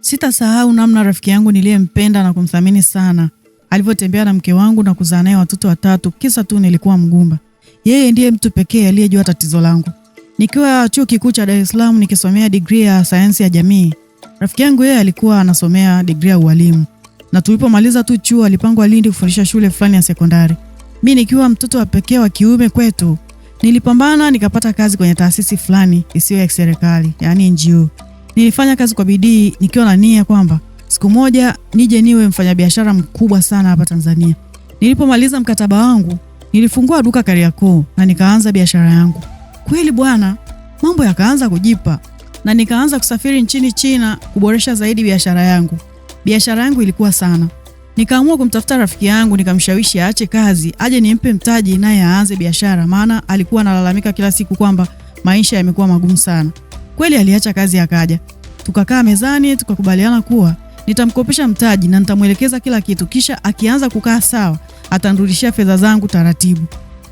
Sitasahau namna rafiki yangu niliyempenda na kumthamini sana alivyotembea na mke wangu na kuzaa naye watoto 3 kisa tu nilikuwa mgumba. Yeye ndiye mtu pekee aliyejua tatizo langu. Nikiwa chuo kikuu cha Dar es Salaam nikisomea degree ya sayansi ya jamii, rafiki yangu yeye alikuwa anasomea degree ya ualimu. Na tulipomaliza tu chuo alipangwa Lindi kufundisha shule fulani ya sekondari. Mimi nikiwa mtoto wa pekee wa kiume kwetu, nilipambana nikapata kazi kwenye taasisi fulani isiyo ya serikali, yani NGO. Nilifanya kazi kwa bidii nikiwa na nia kwamba siku moja nije niwe mfanyabiashara mkubwa sana hapa Tanzania. Nilipomaliza mkataba wangu, nilifungua duka Kariakoo na nikaanza biashara yangu. Kweli bwana, mambo yakaanza kujipa na nikaanza kusafiri nchini China kuboresha zaidi biashara yangu. Biashara yangu ilikuwa sana. Nikaamua kumtafuta rafiki yangu nikamshawishi aache kazi, aje nimpe mtaji naye aanze biashara, maana alikuwa analalamika kila siku kwamba maisha yamekuwa magumu sana. Kweli aliacha kazi akaja. Tukakaa mezani tukakubaliana kuwa nitamkopesha mtaji na nitamuelekeza kila kitu, kisha akianza kukaa sawa atanirudishia fedha zangu taratibu.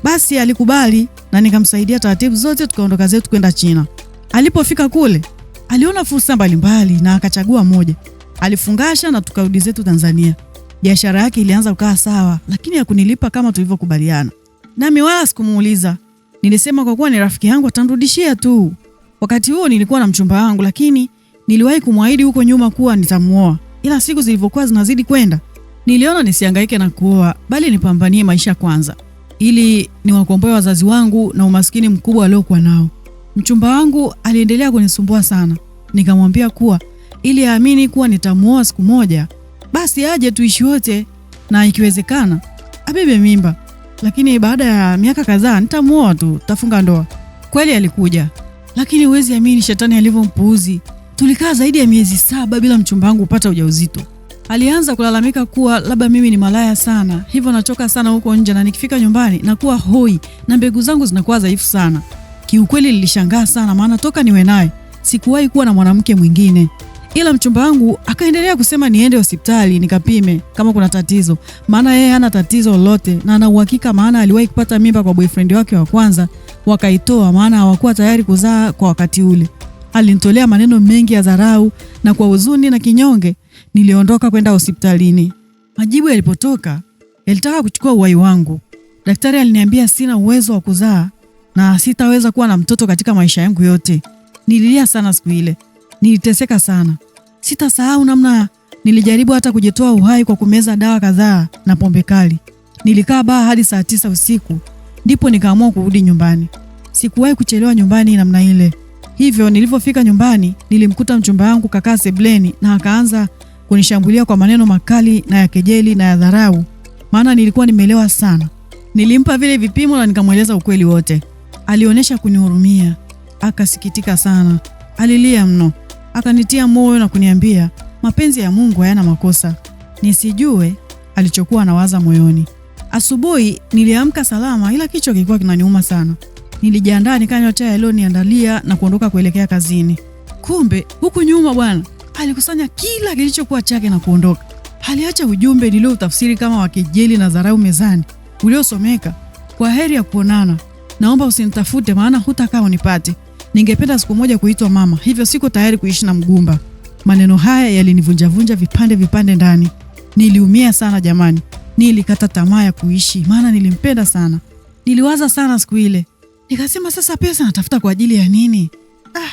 Basi alikubali na nikamsaidia taratibu zote, tukaondoka zetu kwenda China. Alipofika kule, aliona fursa mbalimbali na akachagua moja. Alifungasha na tukarudi zetu Tanzania. Biashara yake ilianza kukaa sawa, lakini hakunilipa kama tulivyokubaliana. Nami wala sikumuuliza. Nilisema kwa kuwa ni rafiki yangu atanirudishia tu. Wakati huo nilikuwa na mchumba wangu, lakini niliwahi kumwahidi huko nyuma kuwa nitamuoa. Ila siku zilivyokuwa zinazidi kwenda, niliona nisihangaike na kuoa, bali nipambanie maisha kwanza, ili niwakomboe wazazi wangu na umaskini mkubwa waliokuwa nao. Mchumba wangu aliendelea kunisumbua sana. Nikamwambia kuwa ili aamini kuwa nitamuoa siku moja, basi aje tuishi wote na ikiwezekana abebe mimba. Lakini baada ya miaka kadhaa nitamuoa tu, tafunga ndoa. Kweli alikuja. Lakini huwezi amini shetani alivyompuuzi. Tulikaa zaidi ya miezi 7 bila mchumba wangu kupata ujauzito. Alianza kulalamika kuwa labda mimi ni malaya sana, hivyo nachoka sana huko nje na nikifika nyumbani nakuwa hoi na mbegu zangu zinakuwa dhaifu sana. Kiukweli nilishangaa sana, maana toka niwe naye sikuwahi kuwa na mwanamke mwingine. Ila mchumba wangu akaendelea kusema niende hospitali nikapime kama kuna tatizo, maana yeye hana tatizo lolote na ana uhakika, maana aliwahi kupata mimba kwa boyfriend wake wa kwanza, wakaitoa maana hawakuwa tayari kuzaa kwa wakati ule. Alinitolea maneno mengi ya dharau na kwa huzuni na kinyonge niliondoka kwenda hospitalini. Majibu yalipotoka yalitaka kuchukua uhai wangu. Daktari aliniambia sina uwezo wa kuzaa na sitaweza kuwa na mtoto katika maisha yangu yote. Nililia sana siku ile. Niliteseka sana. Sitasahau namna nilijaribu hata kujitoa uhai kwa kumeza dawa kadhaa na pombe kali. Nilikaa baa hadi saa 9 usiku. Ndipo nikaamua kurudi nyumbani. Sikuwahi kuchelewa nyumbani namna ile. Hivyo nilipofika nyumbani nilimkuta mchumba wangu kakaa sebleni na akaanza kunishambulia kwa maneno makali na ya kejeli na ya dharau, maana nilikuwa nimelewa sana. Nilimpa vile vipimo na nikamweleza ukweli wote. Alionyesha kunihurumia, akasikitika sana, alilia mno, akanitia moyo na kuniambia mapenzi ya Mungu hayana makosa, nisijue alichokuwa anawaza moyoni. Asubuhi niliamka salama, ila kichwa kilikuwa kinaniuma sana. Nilijiandaa nikanywa chai aliyoniandalia na kuondoka kuelekea kazini. Kumbe huku nyuma bwana alikusanya kila kilichokuwa chake na kuondoka. Aliacha ujumbe nilioutafsiri kama wa kejeli na dharau mezani, uliosomeka: kwa heri ya kuonana, naomba usinitafute maana hutakaa unipate. Ningependa siku moja kuitwa mama, hivyo siko tayari kuishi na mgumba. Maneno haya yalinivunja vipande ndani. Niliumia sana jamani. Nilikata tamaa ya kuishi maana nilimpenda sana. Niliwaza sana siku ile. Nikasema sasa pesa natafuta kwa ajili ya nini?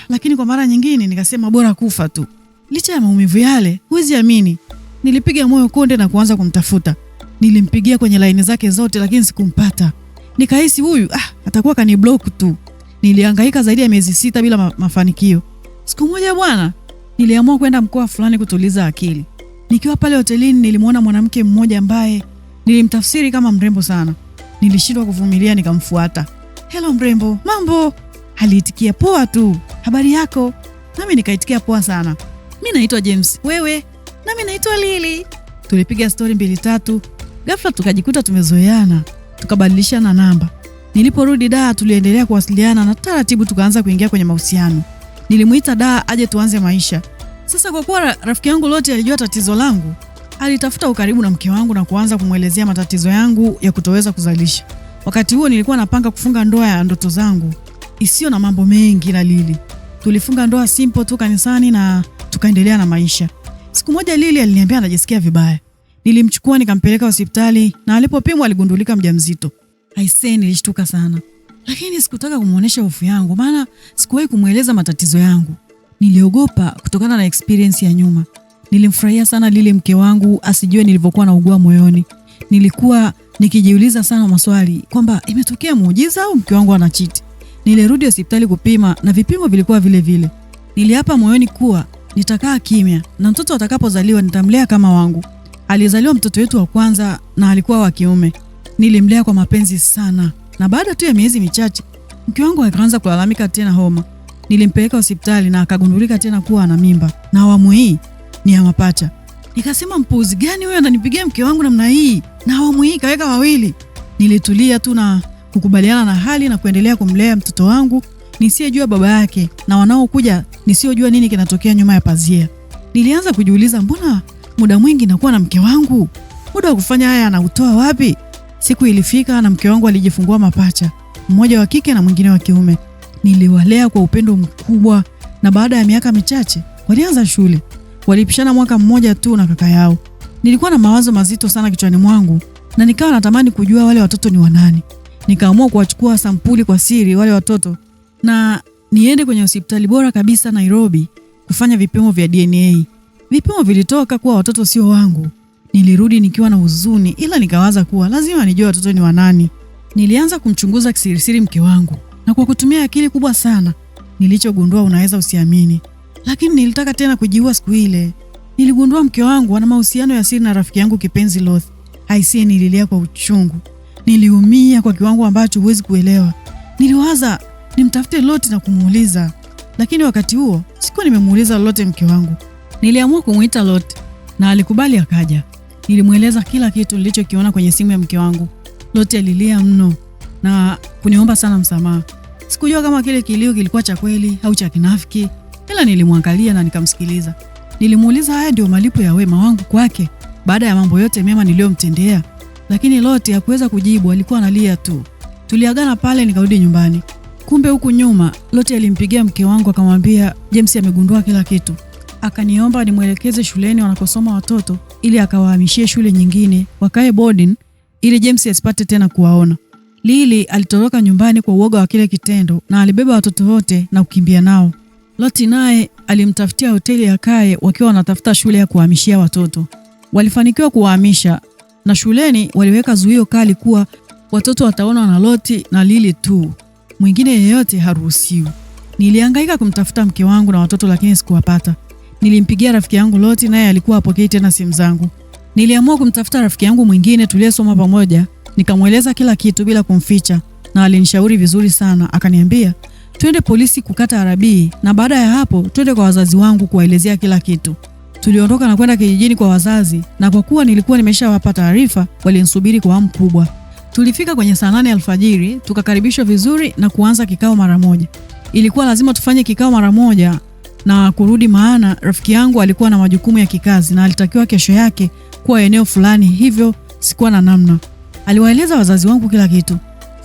Lakini kwa mara nyingine nikasema bora kufa tu. Licha ya maumivu yale, huwezi amini, nilipiga moyo konde na kuanza kumtafuta. Nilimpigia kwenye line zake zote lakini sikumpata. Nikahisi huyu atakuwa kaniblock tu. Nilihangaika zaidi ya miezi 6 bila mafanikio. Siku moja bwana, niliamua kwenda mkoa fulani kutuliza akili. Nikiwa pale hotelini nilimuona mwanamke mmoja ambaye nilimtafsiri kama mrembo sana. Nilishindwa kuvumilia nikamfuata. Hello mrembo, mambo? Aliitikia poa tu. Habari yako? Nami nikaitikia poa sana. Mimi naitwa James. Wewe? Nami naitwa Lily. Tulipiga story 2-3. Ghafla tukajikuta tumezoeana. Tukabadilishana namba. Niliporudi Dar tuliendelea kuwasiliana na taratibu tukaanza kuingia kwenye mahusiano. Nilimuita Dar aje tuanze maisha. Sasa kwa kuwa rafiki yangu lote alijua tatizo langu, alitafuta ukaribu na mke wangu na kuanza kumwelezea matatizo yangu ya kutoweza kuzalisha. Wakati huo nilikuwa napanga kufunga ndoa ya ndoto zangu, isiyo na mambo mengi na Lily. Tulifunga ndoa simple tu kanisani na tukaendelea na maisha. Siku moja Lili aliniambia anajisikia vibaya. Nilimchukua nikampeleka hospitali na alipopimwa aligundulika mjamzito. Aisee, nilishtuka sana. Lakini sikutaka kumuonesha hofu yangu maana sikuwahi kumueleza matatizo yangu. Niliogopa kutokana na experience ya nyuma. Nilimfurahia sana Lili mke wangu asijue nilivyokuwa naugua moyoni. Nilikuwa nikijiuliza sana maswali kwamba imetokea muujiza au mke wangu anachiti. Nilirudi hospitali kupima na vipimo vilikuwa vile vile. Niliapa moyoni kuwa nitakaa kimya na mtoto atakapozaliwa nitamlea kama wangu. Alizaliwa mtoto wetu wa kwanza na alikuwa wa kiume. Nilimlea kwa mapenzi sana. Na baada tu ya miezi michache, mke wangu akaanza kulalamika tena homa. Nilimpeleka hospitali na akagundulika tena kuwa ana mimba. Na awamu hii ni ya mapacha. Nikasema mpuzi gani huyo ananipigia mke wangu namna hii? Na awamu hii kaweka wawili. Nilitulia tu na kukubaliana na hali na kuendelea kumlea mtoto wangu nisiyejua baba yake na wanaokuja nisiyojua nini kinatokea nyuma ya pazia. Nilianza kujiuliza mbona muda mwingi nakuwa na mke wangu? Muda wa kufanya haya anautoa wapi? Siku ilifika na mke wangu alijifungua mapacha, mmoja wa kike na mwingine wa kiume. Niliwalea kwa upendo mkubwa na baada ya miaka michache walianza shule. Walipishana mwaka mmoja tu na kaka yao. Nilikuwa na mawazo mazito sana kichwani mwangu na nikawa natamani kujua wale watoto ni wanani. Nikaamua kuwachukua sampuli kwa siri wale watoto na niende kwenye hospitali bora kabisa Nairobi kufanya vipimo vya DNA. Vipimo vilitoka kuwa watoto sio wangu. Nilirudi nikiwa na huzuni ila nikawaza kuwa lazima nijue watoto ni wanani. Nilianza kumchunguza kisirisiri mke wangu na kwa kutumia akili kubwa sana nilichogundua unaweza usiamini. Lakini nilitaka tena kujiua siku ile. Niligundua mke wangu ana mahusiano ya siri na rafiki yangu kipenzi Loth. Aisee, nililia kwa uchungu. Niliumia kwa kiwango ambacho huwezi kuelewa. Niliwaza nimtafute Loth na kumuuliza. Lakini wakati huo sikuwa nimemuuliza Loth mke wangu. Niliamua kumuita Loth na alikubali akaja. Nilimueleza kila kitu nilichokiona kwenye simu ya mke wangu. Loth alilia mno na kuniomba sana msamaha. Sikujua kama kile kilio kilikuwa cha kweli au cha kinafiki. Ila nilimwangalia na nikamsikiliza. Nilimuuliza haya ndio malipo ya wema wangu kwake baada ya mambo yote mema niliyomtendea. Lakini Loth hakuweza kujibu, alikuwa analia tu. Tuliagana pale nikarudi nyumbani. Kumbe huku nyuma Loth alimpigia mke wangu akamwambia James amegundua kila kitu. Akaniomba nimuelekeze shuleni wanakosoma watoto ili akawahamishie shule nyingine wakae boarding ili James asipate tena kuwaona. Lili alitoroka nyumbani kwa uoga wa kile kitendo na alibeba watoto wote na kukimbia nao. Loth naye alimtafutia hoteli ya kae wakiwa wanatafuta shule ya kuhamishia watoto. Walifanikiwa kuwahamisha na shuleni waliweka zuio kali kuwa watoto wataona na Loth na Lili tu. Mwingine yeyote haruhusiwi. Nilihangaika kumtafuta mke wangu na watoto lakini sikuwapata. Nilimpigia rafiki yangu Loth naye alikuwa hapokei tena simu zangu. Niliamua kumtafuta rafiki yangu mwingine tuliyesoma pamoja, nikamweleza kila kitu bila kumficha na alinishauri vizuri sana. Akaniambia twende polisi kukata arabii na baada ya hapo twende kwa wazazi wangu kuwaelezea kila kitu. Tuliondoka na kwenda kijijini kwa wazazi na kwa kuwa nilikuwa nimeshawapa taarifa walinisubiri kwa hamu kubwa. Tulifika kwenye saa 8 alfajiri, tukakaribishwa vizuri na kuanza kikao mara moja. Ilikuwa lazima tufanye kikao mara moja na kurudi maana rafiki yangu alikuwa na majukumu ya kikazi na alitakiwa kesho yake kuwa eneo fulani, hivyo sikuwa na namna. Aliwaeleza wazazi wangu kila kitu.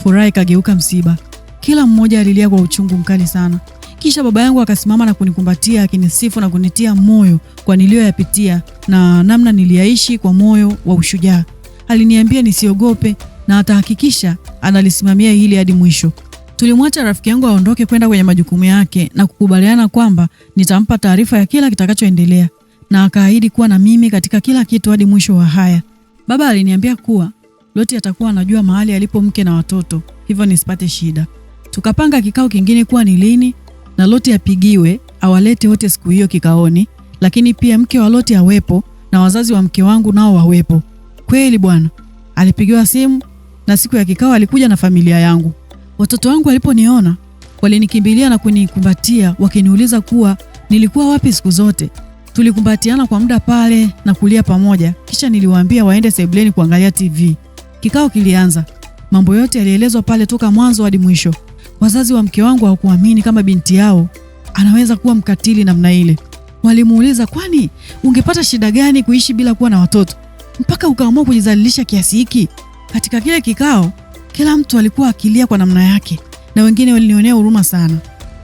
Furaha ikageuka msiba. Kila mmoja alilia kwa uchungu mkali sana. Kisha baba yangu akasimama na kunikumbatia akinisifu na kunitia moyo kwa niliyoyapitia na namna niliaishi kwa moyo wa ushujaa. Aliniambia nisiogope na atahakikisha analisimamia hili hadi mwisho. Tulimwacha rafiki yangu aondoke kwenda kwenye majukumu yake na kukubaliana kwamba nitampa taarifa ya kila kitakachoendelea na akaahidi kuwa na mimi katika kila kitu hadi mwisho wa haya. Baba aliniambia kuwa Loth atakuwa anajua mahali alipo mke na watoto, hivyo nisipate shida. Tukapanga kikao kingine kuwa ni lini na Loth apigiwe awalete wote siku hiyo kikaoni, lakini pia mke wa Loth awepo na wazazi wa mke wangu nao wawepo. Kweli bwana, alipigiwa simu na siku ya kikao alikuja na familia yangu. Watoto wangu waliponiona walinikimbilia na kunikumbatia wakiniuliza kuwa nilikuwa wapi siku zote. Tulikumbatiana kwa muda pale na kulia pamoja, kisha niliwaambia waende sebuleni kuangalia TV. Kikao kilianza. Mambo yote yalielezwa pale toka mwanzo hadi mwisho. Wazazi wa mke wangu hawakuamini kama binti yao anaweza kuwa mkatili namna ile. Walimuuliza kwani ungepata shida gani kuishi bila kuwa na watoto mpaka ukaamua kujidhalilisha kiasi hiki? Katika kile kikao kila mtu alikuwa akilia kwa namna yake na wengine walinionea huruma sana.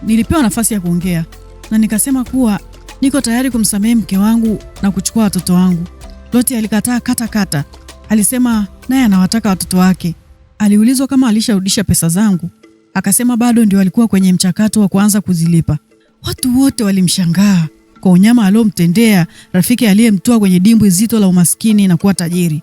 Nilipewa nafasi ya kuongea na nikasema kuwa niko tayari kumsamehe mke wangu na kuchukua watoto wangu. Loti alikataa kata. Alisema naye anawataka watoto wake. Aliulizwa kama alisharudisha pesa zangu, akasema bado, ndio alikuwa kwenye mchakato wa kuanza kuzilipa. Watu wote walimshangaa kwa unyama aliomtendea rafiki aliyemtoa kwenye dimbwi zito la umaskini na kuwa tajiri.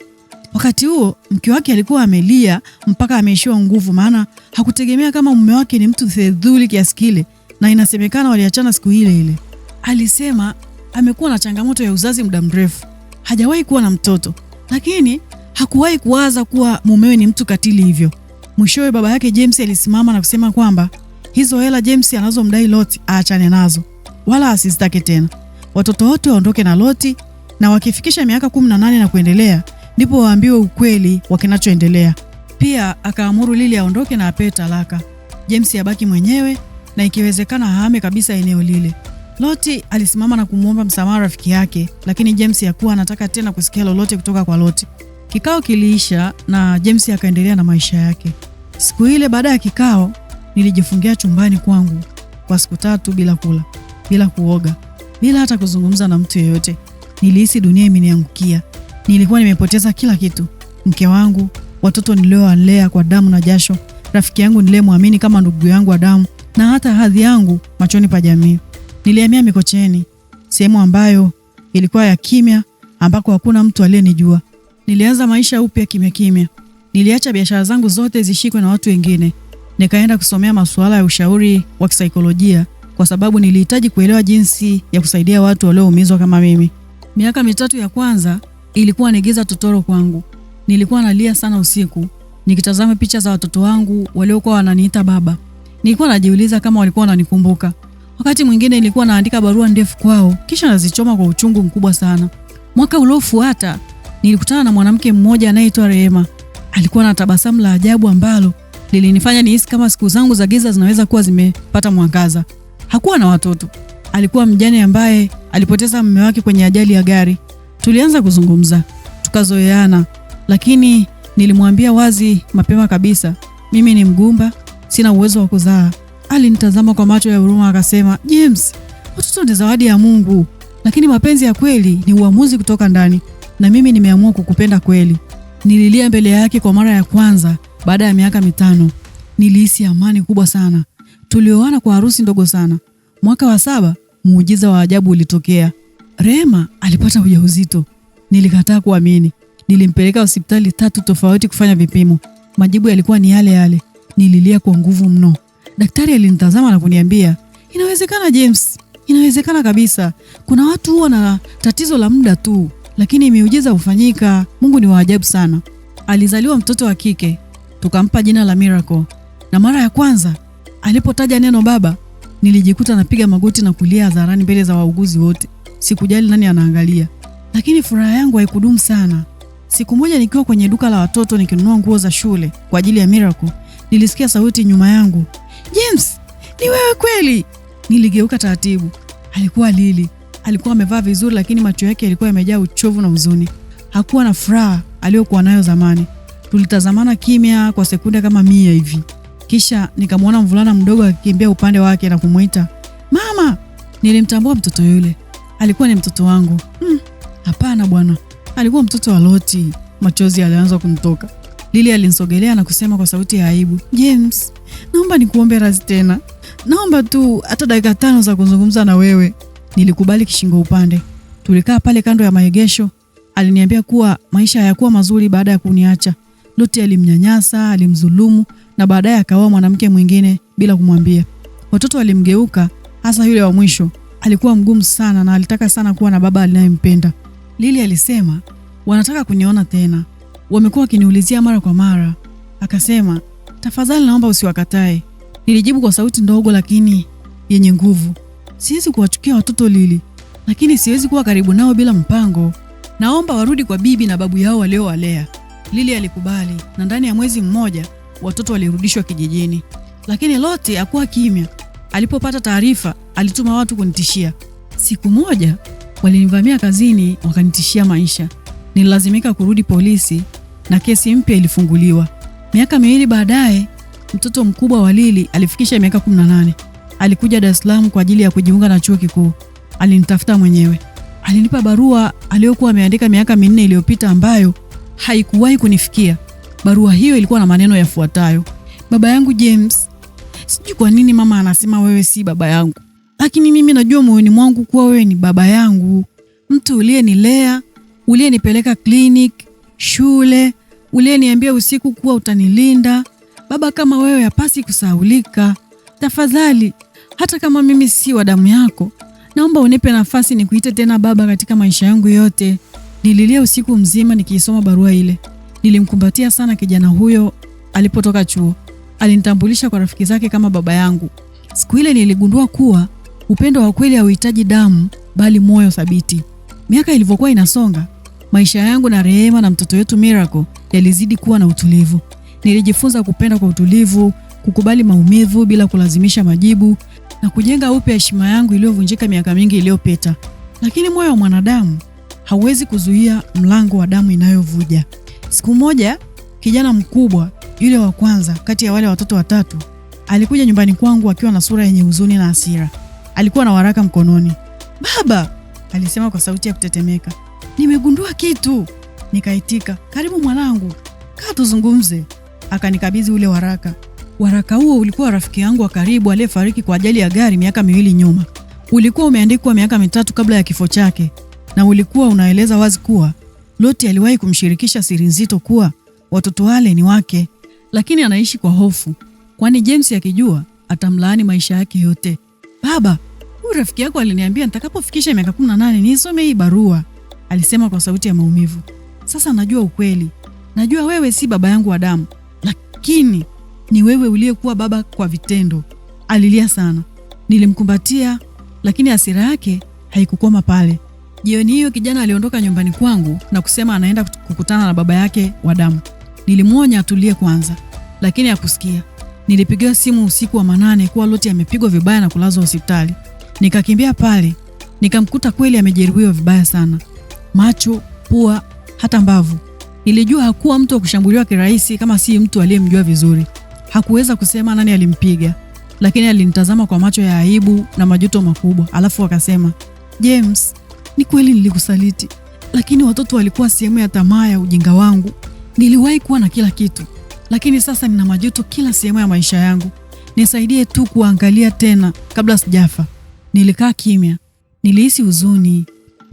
Wakati huo mke wake alikuwa amelia mpaka ameishiwa nguvu, maana hakutegemea kama mume wake ni mtu fedhuli kiasi kile, na inasemekana waliachana siku ile ile. Alisema amekuwa na changamoto ya uzazi muda mrefu, hajawahi kuwa na mtoto, lakini hakuwahi kuwaza kuwa mumewe ni mtu katili hivyo. Mwishowe baba yake James alisimama na kusema kwamba hizo hela James anazomdai Loti aachane nazo, wala asizitake tena. Watoto wote waondoke na Loti, na wakifikisha miaka 18 na kuendelea ndipo waambiwe ukweli wa kinachoendelea. Pia akaamuru Lili aondoke na apewe talaka. James abaki mwenyewe na ikiwezekana ahame kabisa eneo lile. Loti alisimama na kumuomba msamaha rafiki yake, lakini James hakuwa anataka tena kusikia lolote kutoka kwa Loti. Kikao kiliisha na James akaendelea na maisha yake. Siku ile baada ya kikao, nilijifungia chumbani kwangu kwa siku 3 bila kula, bila kuoga, bila hata kuzungumza na mtu yeyote. Nilihisi dunia imeniangukia. Nilikuwa nimepoteza kila kitu: mke wangu, watoto niliowalea kwa damu na jasho, rafiki yangu niliyemwamini kama ndugu yangu wa damu, na hata hadhi yangu machoni pa jamii. Nilihamia Mikocheni, sehemu ambayo ilikuwa ya kimya, ambako hakuna mtu aliyenijua. Nilianza maisha upya kimya. Niliacha biashara zangu zote zishikwe na watu wengine. Nikaenda kusomea masuala ya ushauri wa kisaikolojia kwa sababu nilihitaji kuelewa jinsi ya kusaidia watu walioumizwa kama mimi. Miaka 3 ya kwanza ilikuwa ni giza totoro kwangu. Nilikuwa nalia sana usiku nikitazama picha za watoto wangu waliokuwa wananiita baba. Nilikuwa najiuliza kama walikuwa wananikumbuka. Wakati mwingine nilikuwa naandika barua ndefu kwao kisha nazichoma kwa uchungu mkubwa sana. Mwaka uliofuata nilikutana na mwanamke mmoja anaitwa Rehema. Alikuwa na tabasamu la ajabu ambalo lilinifanya nihisi kama siku zangu za giza zinaweza kuwa zimepata mwangaza. Hakuwa na watoto. Alikuwa mjane ambaye alipoteza mume wake kwenye ajali ya gari. Tulianza kuzungumza, tukazoeana, lakini nilimwambia wazi mapema kabisa, mimi ni mgumba, sina uwezo wa kuzaa. Alinitazama kwa macho ya huruma akasema, James, watoto ni zawadi ya Mungu, lakini mapenzi ya kweli ni uamuzi kutoka ndani, na mimi nimeamua kukupenda kweli. Nililia mbele yake kwa mara ya kwanza baada ya miaka 5. Nilihisi amani kubwa sana. Tulioana kwa harusi ndogo sana. Mwaka wa 7, muujiza wa ajabu ulitokea. Rehema alipata ujauzito. Nilikataa kuamini. Nilimpeleka hospitali 3 tofauti kufanya vipimo. Majibu yalikuwa ni yale yale. Nililia kwa nguvu mno. Daktari alinitazama na kuniambia, inawezekana James, inawezekana kabisa. Kuna watu huwa na tatizo la muda tu, lakini miujiza hufanyika. Mungu ni wa ajabu sana. Alizaliwa mtoto wa kike. Tukampa jina la Miracle. Na mara ya kwanza alipotaja neno baba, nilijikuta napiga magoti na kulia hadharani mbele za wauguzi wote. Sikujali nani anaangalia. Lakini furaha yangu haikudumu sana. Siku moja nikiwa kwenye duka la watoto nikinunua nguo za shule kwa ajili ya Miracle, nilisikia sauti nyuma yangu. James, ni wewe kweli? Niligeuka taratibu. Alikuwa Lili. Alikuwa amevaa vizuri lakini macho yake yalikuwa yamejaa uchovu na huzuni. Hakuwa na furaha aliyokuwa nayo zamani. Tulitazamana kimya kwa sekunde kama 100 hivi. Kisha nikamwona mvulana mdogo akikimbia upande wake na kumuita, "Mama!" Nilimtambua mtoto yule. Alikuwa ni mtoto wangu. Hapana bwana. Alikuwa mtoto wa Loti. Machozi yalianza kunitoka. Lili alinisogelea na kusema kwa sauti ya aibu, "James, naomba nikuombe radhi tena. Naomba tu hata dakika 5 za kuzungumza na wewe." Nilikubali kishingo upande. Tulikaa pale kando ya maegesho. Aliniambia kuwa maisha hayakuwa mazuri baada ya kuniacha. Loti alimnyanyasa, alimdhulumu na baadaye akaoa mwanamke mwingine bila kumwambia. Watoto walimgeuka, hasa yule wa mwisho. Alikuwa mgumu sana na alitaka sana kuwa na baba anayempenda. Lili alisema, "Wanataka kuniona tena. Wamekuwa wakiniulizia mara kwa mara." Akasema, "Tafadhali naomba usiwakatae." Nilijibu kwa sauti ndogo lakini yenye nguvu, "Siwezi kuwachukia watoto Lili, lakini siwezi kuwa karibu nao bila mpango. Naomba warudi kwa bibi na babu yao waliowalea." Lili alikubali na ndani ya mwezi mmoja watoto walirudishwa kijijini. Lakini Loti hakuwa kimya. Alipopata taarifa, alituma watu kunitishia. Siku moja walinivamia kazini wakanitishia maisha. Nililazimika kurudi polisi na kesi mpya ilifunguliwa. Miaka 2 baadaye, mtoto mkubwa wa Lili alifikisha miaka 18. Alikuja Dar es Salaam kwa ajili ya kujiunga na chuo kikuu. alinitafuta mwenyewe. Alinipa barua aliyokuwa ameandika miaka 4 iliyopita ambayo haikuwahi kunifikia. Barua hiyo ilikuwa na maneno yafuatayo: baba yangu James, sijui kwa nini mama anasema wewe si baba yangu, lakini mimi najua moyoni mwangu kuwa wewe ni baba yangu. Mtu uliyenilea, uliyenipeleka clinic, shule, uliyeniambia usiku kuwa utanilinda. Baba kama wewe hapasi kusahaulika. Tafadhali, hata kama mimi si wa damu yako, naomba unipe nafasi nikuite tena baba katika maisha yangu yote. Nililia usiku mzima nikiisoma barua ile. Nilimkumbatia sana kijana huyo alipotoka chuo. Alinitambulisha kwa rafiki zake kama baba yangu. Siku ile niligundua kuwa upendo wa kweli hauhitaji damu bali moyo thabiti. Miaka ilivyokuwa inasonga, maisha yangu na Rehema na mtoto wetu Miracle yalizidi kuwa na utulivu. Nilijifunza kupenda kwa utulivu, kukubali maumivu bila kulazimisha majibu, na kujenga upya heshima yangu iliyovunjika miaka mingi iliyopita. Lakini moyo wa mwanadamu hauwezi kuzuia mlango wa damu inayovuja. Siku moja, kijana mkubwa, yule wa kwanza kati ya wale watoto watatu, alikuja nyumbani kwangu akiwa na sura yenye huzuni na hasira. Alikuwa na waraka mkononi. "Baba," alisema kwa sauti ya kutetemeka, "nimegundua kitu." Nikaitika, "Karibu mwanangu, kaa tuzungumze." Akanikabidhi ule waraka. Waraka huo ulikuwa rafiki yangu wa karibu aliyefariki kwa ajali ya gari miaka 2 nyuma. Ulikuwa umeandikwa miaka 3 kabla ya kifo chake, na ulikuwa unaeleza wazi kuwa Loti aliwahi kumshirikisha siri nzito kuwa watoto wale ni wake, lakini anaishi kwa hofu, kwani James akijua atamlaani maisha yake yote. "Baba, huyu rafiki yako aliniambia nitakapofikisha miaka 18 nisome hii barua," alisema kwa sauti ya maumivu. "Sasa najua ukweli. Najua wewe si baba yangu wa damu, lakini ni wewe uliyekuwa baba kwa vitendo." Alilia sana. Nilimkumbatia, lakini hasira yake haikukoma pale. Jioni hiyo kijana aliondoka nyumbani kwangu na kusema anaenda kukutana na baba yake wa damu. Nilimwonya atulie kwanza, lakini hakusikia. Nilipigiwa simu usiku wa manane kuwa Loti amepigwa vibaya na kulazwa hospitali. Nikakimbia pale, nikamkuta kweli amejeruhiwa vibaya sana. Macho, pua, hata mbavu. Nilijua hakuwa mtu wa kushambuliwa kirahisi kama si mtu aliyemjua vizuri. Hakuweza kusema nani alimpiga, lakini alinitazama kwa macho ya aibu na majuto makubwa, alafu akasema, "James, ni kweli nilikusaliti, lakini watoto walikuwa sehemu ya tamaa ya ujinga wangu. Niliwahi kuwa na kila kitu, lakini sasa nina majuto kila sehemu ya maisha yangu. Nisaidie tu kuangalia tena kabla sijafa." Nilikaa kimya. Nilihisi huzuni.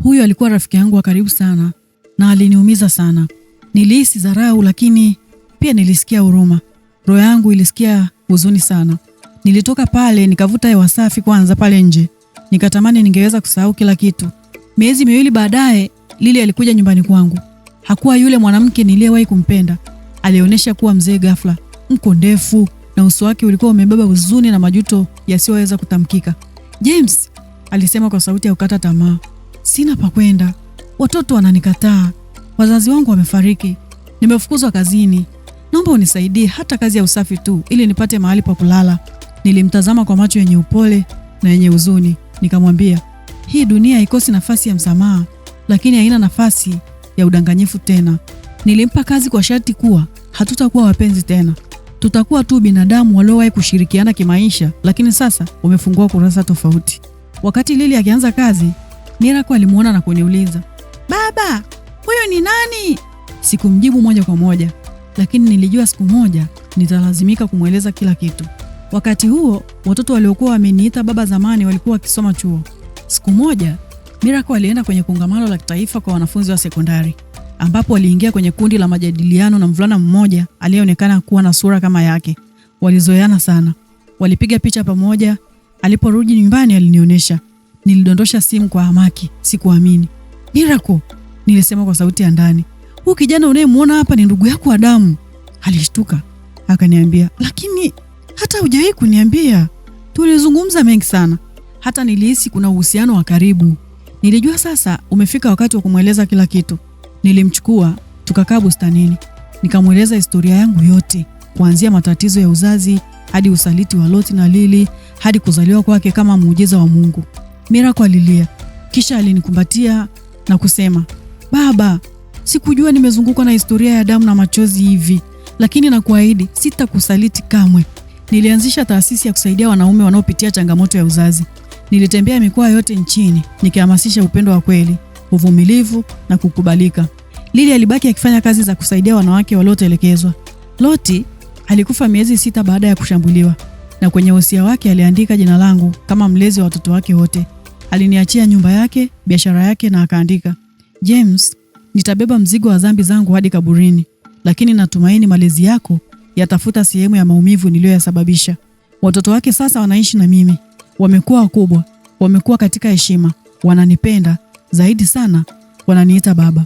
Huyo alikuwa rafiki yangu wa karibu sana na aliniumiza sana. Nilihisi dharau, lakini pia nilisikia huruma. Roho yangu ilisikia huzuni sana. Nilitoka pale nikavuta hewa safi kwanza pale nje. Nikatamani ningeweza kusahau kila kitu. Miezi 2 baadaye, Lily alikuja nyumbani kwangu. Hakuwa yule mwanamke niliyewahi kumpenda. Alionyesha kuwa mzee ghafla, mko ndefu, na uso wake ulikuwa umebeba huzuni na majuto yasiyoweza kutamkika. "James," alisema kwa sauti ya kukata tamaa, "sina pa kwenda. Watoto wananikataa. Wazazi wangu wamefariki. Nimefukuzwa kazini. Naomba unisaidie hata kazi ya usafi tu ili nipate mahali pa kulala." Nilimtazama kwa macho yenye upole na yenye huzuni. Nikamwambia, "Hii dunia haikosi nafasi ya msamaha, lakini haina nafasi ya udanganyifu tena." Nilimpa kazi kwa sharti kuwa hatutakuwa wapenzi tena. Tutakuwa tu binadamu waliowahi kushirikiana kimaisha, lakini sasa wamefungua kurasa tofauti. Wakati Lily akianza kazi, Miracle alimuona na kuniuliza, "Baba, huyo ni nani?" Sikumjibu moja kwa moja, lakini nilijua siku moja nitalazimika kumweleza kila kitu. Wakati huo, watoto waliokuwa wameniita baba zamani walikuwa wakisoma chuo. Siku moja, Miracle alienda kwenye kongamano la kitaifa kwa wanafunzi wa sekondari, ambapo aliingia kwenye kundi la majadiliano na mvulana mmoja aliyeonekana kuwa na sura kama yake. Walizoeana sana. Walipiga picha pamoja. Aliporudi nyumbani alinionyesha. Nilidondosha simu kwa hamaki, sikuamini. "Miracle," nilisema kwa sauti ya ndani, "huyu kijana unayemuona hapa ni ndugu yako wa damu." Alishtuka. Akaniambia, "Lakini hata hujawahi kuniambia." Tulizungumza mengi sana. Hata nilihisi kuna uhusiano wa karibu. Nilijua sasa umefika wakati wa kumweleza kila kitu. Nilimchukua, tukakaa bustanini. Nikamweleza historia yangu yote, kuanzia matatizo ya uzazi hadi usaliti wa Loti na Lily, hadi kuzaliwa kwake kama muujiza wa Mungu. Miracle alilia, kisha alinikumbatia na kusema, "Baba, sikujua nimezungukwa na historia ya damu na machozi hivi, lakini nakuahidi sitakusaliti kamwe." Nilianzisha taasisi ya kusaidia wanaume wanaopitia changamoto ya uzazi. Nilitembea mikoa yote nchini nikihamasisha upendo wa kweli, uvumilivu na kukubalika. Lili alibaki akifanya kazi za kusaidia wanawake waliotelekezwa. Loti alikufa miezi 6 baada ya kushambuliwa, na kwenye wosia wake aliandika jina langu kama mlezi wa watoto wake wote. Aliniachia nyumba yake, biashara yake na akaandika, James, nitabeba mzigo wa dhambi zangu hadi kaburini, lakini natumaini malezi yako yatafuta sehemu ya maumivu niliyoyasababisha. Watoto wake sasa wanaishi na mimi. Wamekuwa wakubwa, wamekuwa katika heshima, wananipenda, zaidi sana wananiita baba.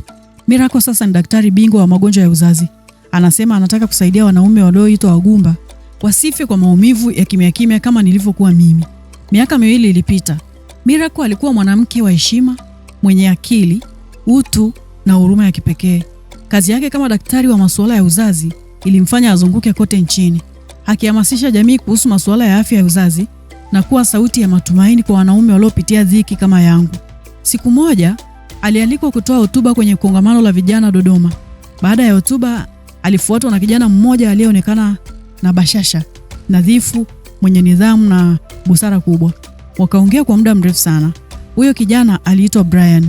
Miracle sasa ni daktari bingwa wa magonjwa ya uzazi. Anasema anataka kusaidia wanaume walioitwa wagumba wasife kwa maumivu ya kimya kimya kama nilivyokuwa mimi. Miaka 2 ilipita. Miracle alikuwa mwanamke wa heshima, mwenye akili, utu na huruma ya kipekee. Kazi yake kama daktari wa masuala ya uzazi ilimfanya azunguke kote nchini, akihamasisha jamii kuhusu masuala ya afya ya uzazi na kuwa sauti ya matumaini kwa wanaume waliopitia dhiki kama yangu. Siku moja alialikwa kutoa hotuba kwenye kongamano la vijana Dodoma. Baada ya hotuba, alifuatwa na kijana mmoja aliyeonekana na bashasha, nadhifu, mwenye nidhamu na busara kubwa. Wakaongea kwa muda mrefu sana. Huyo kijana aliitwa Brian.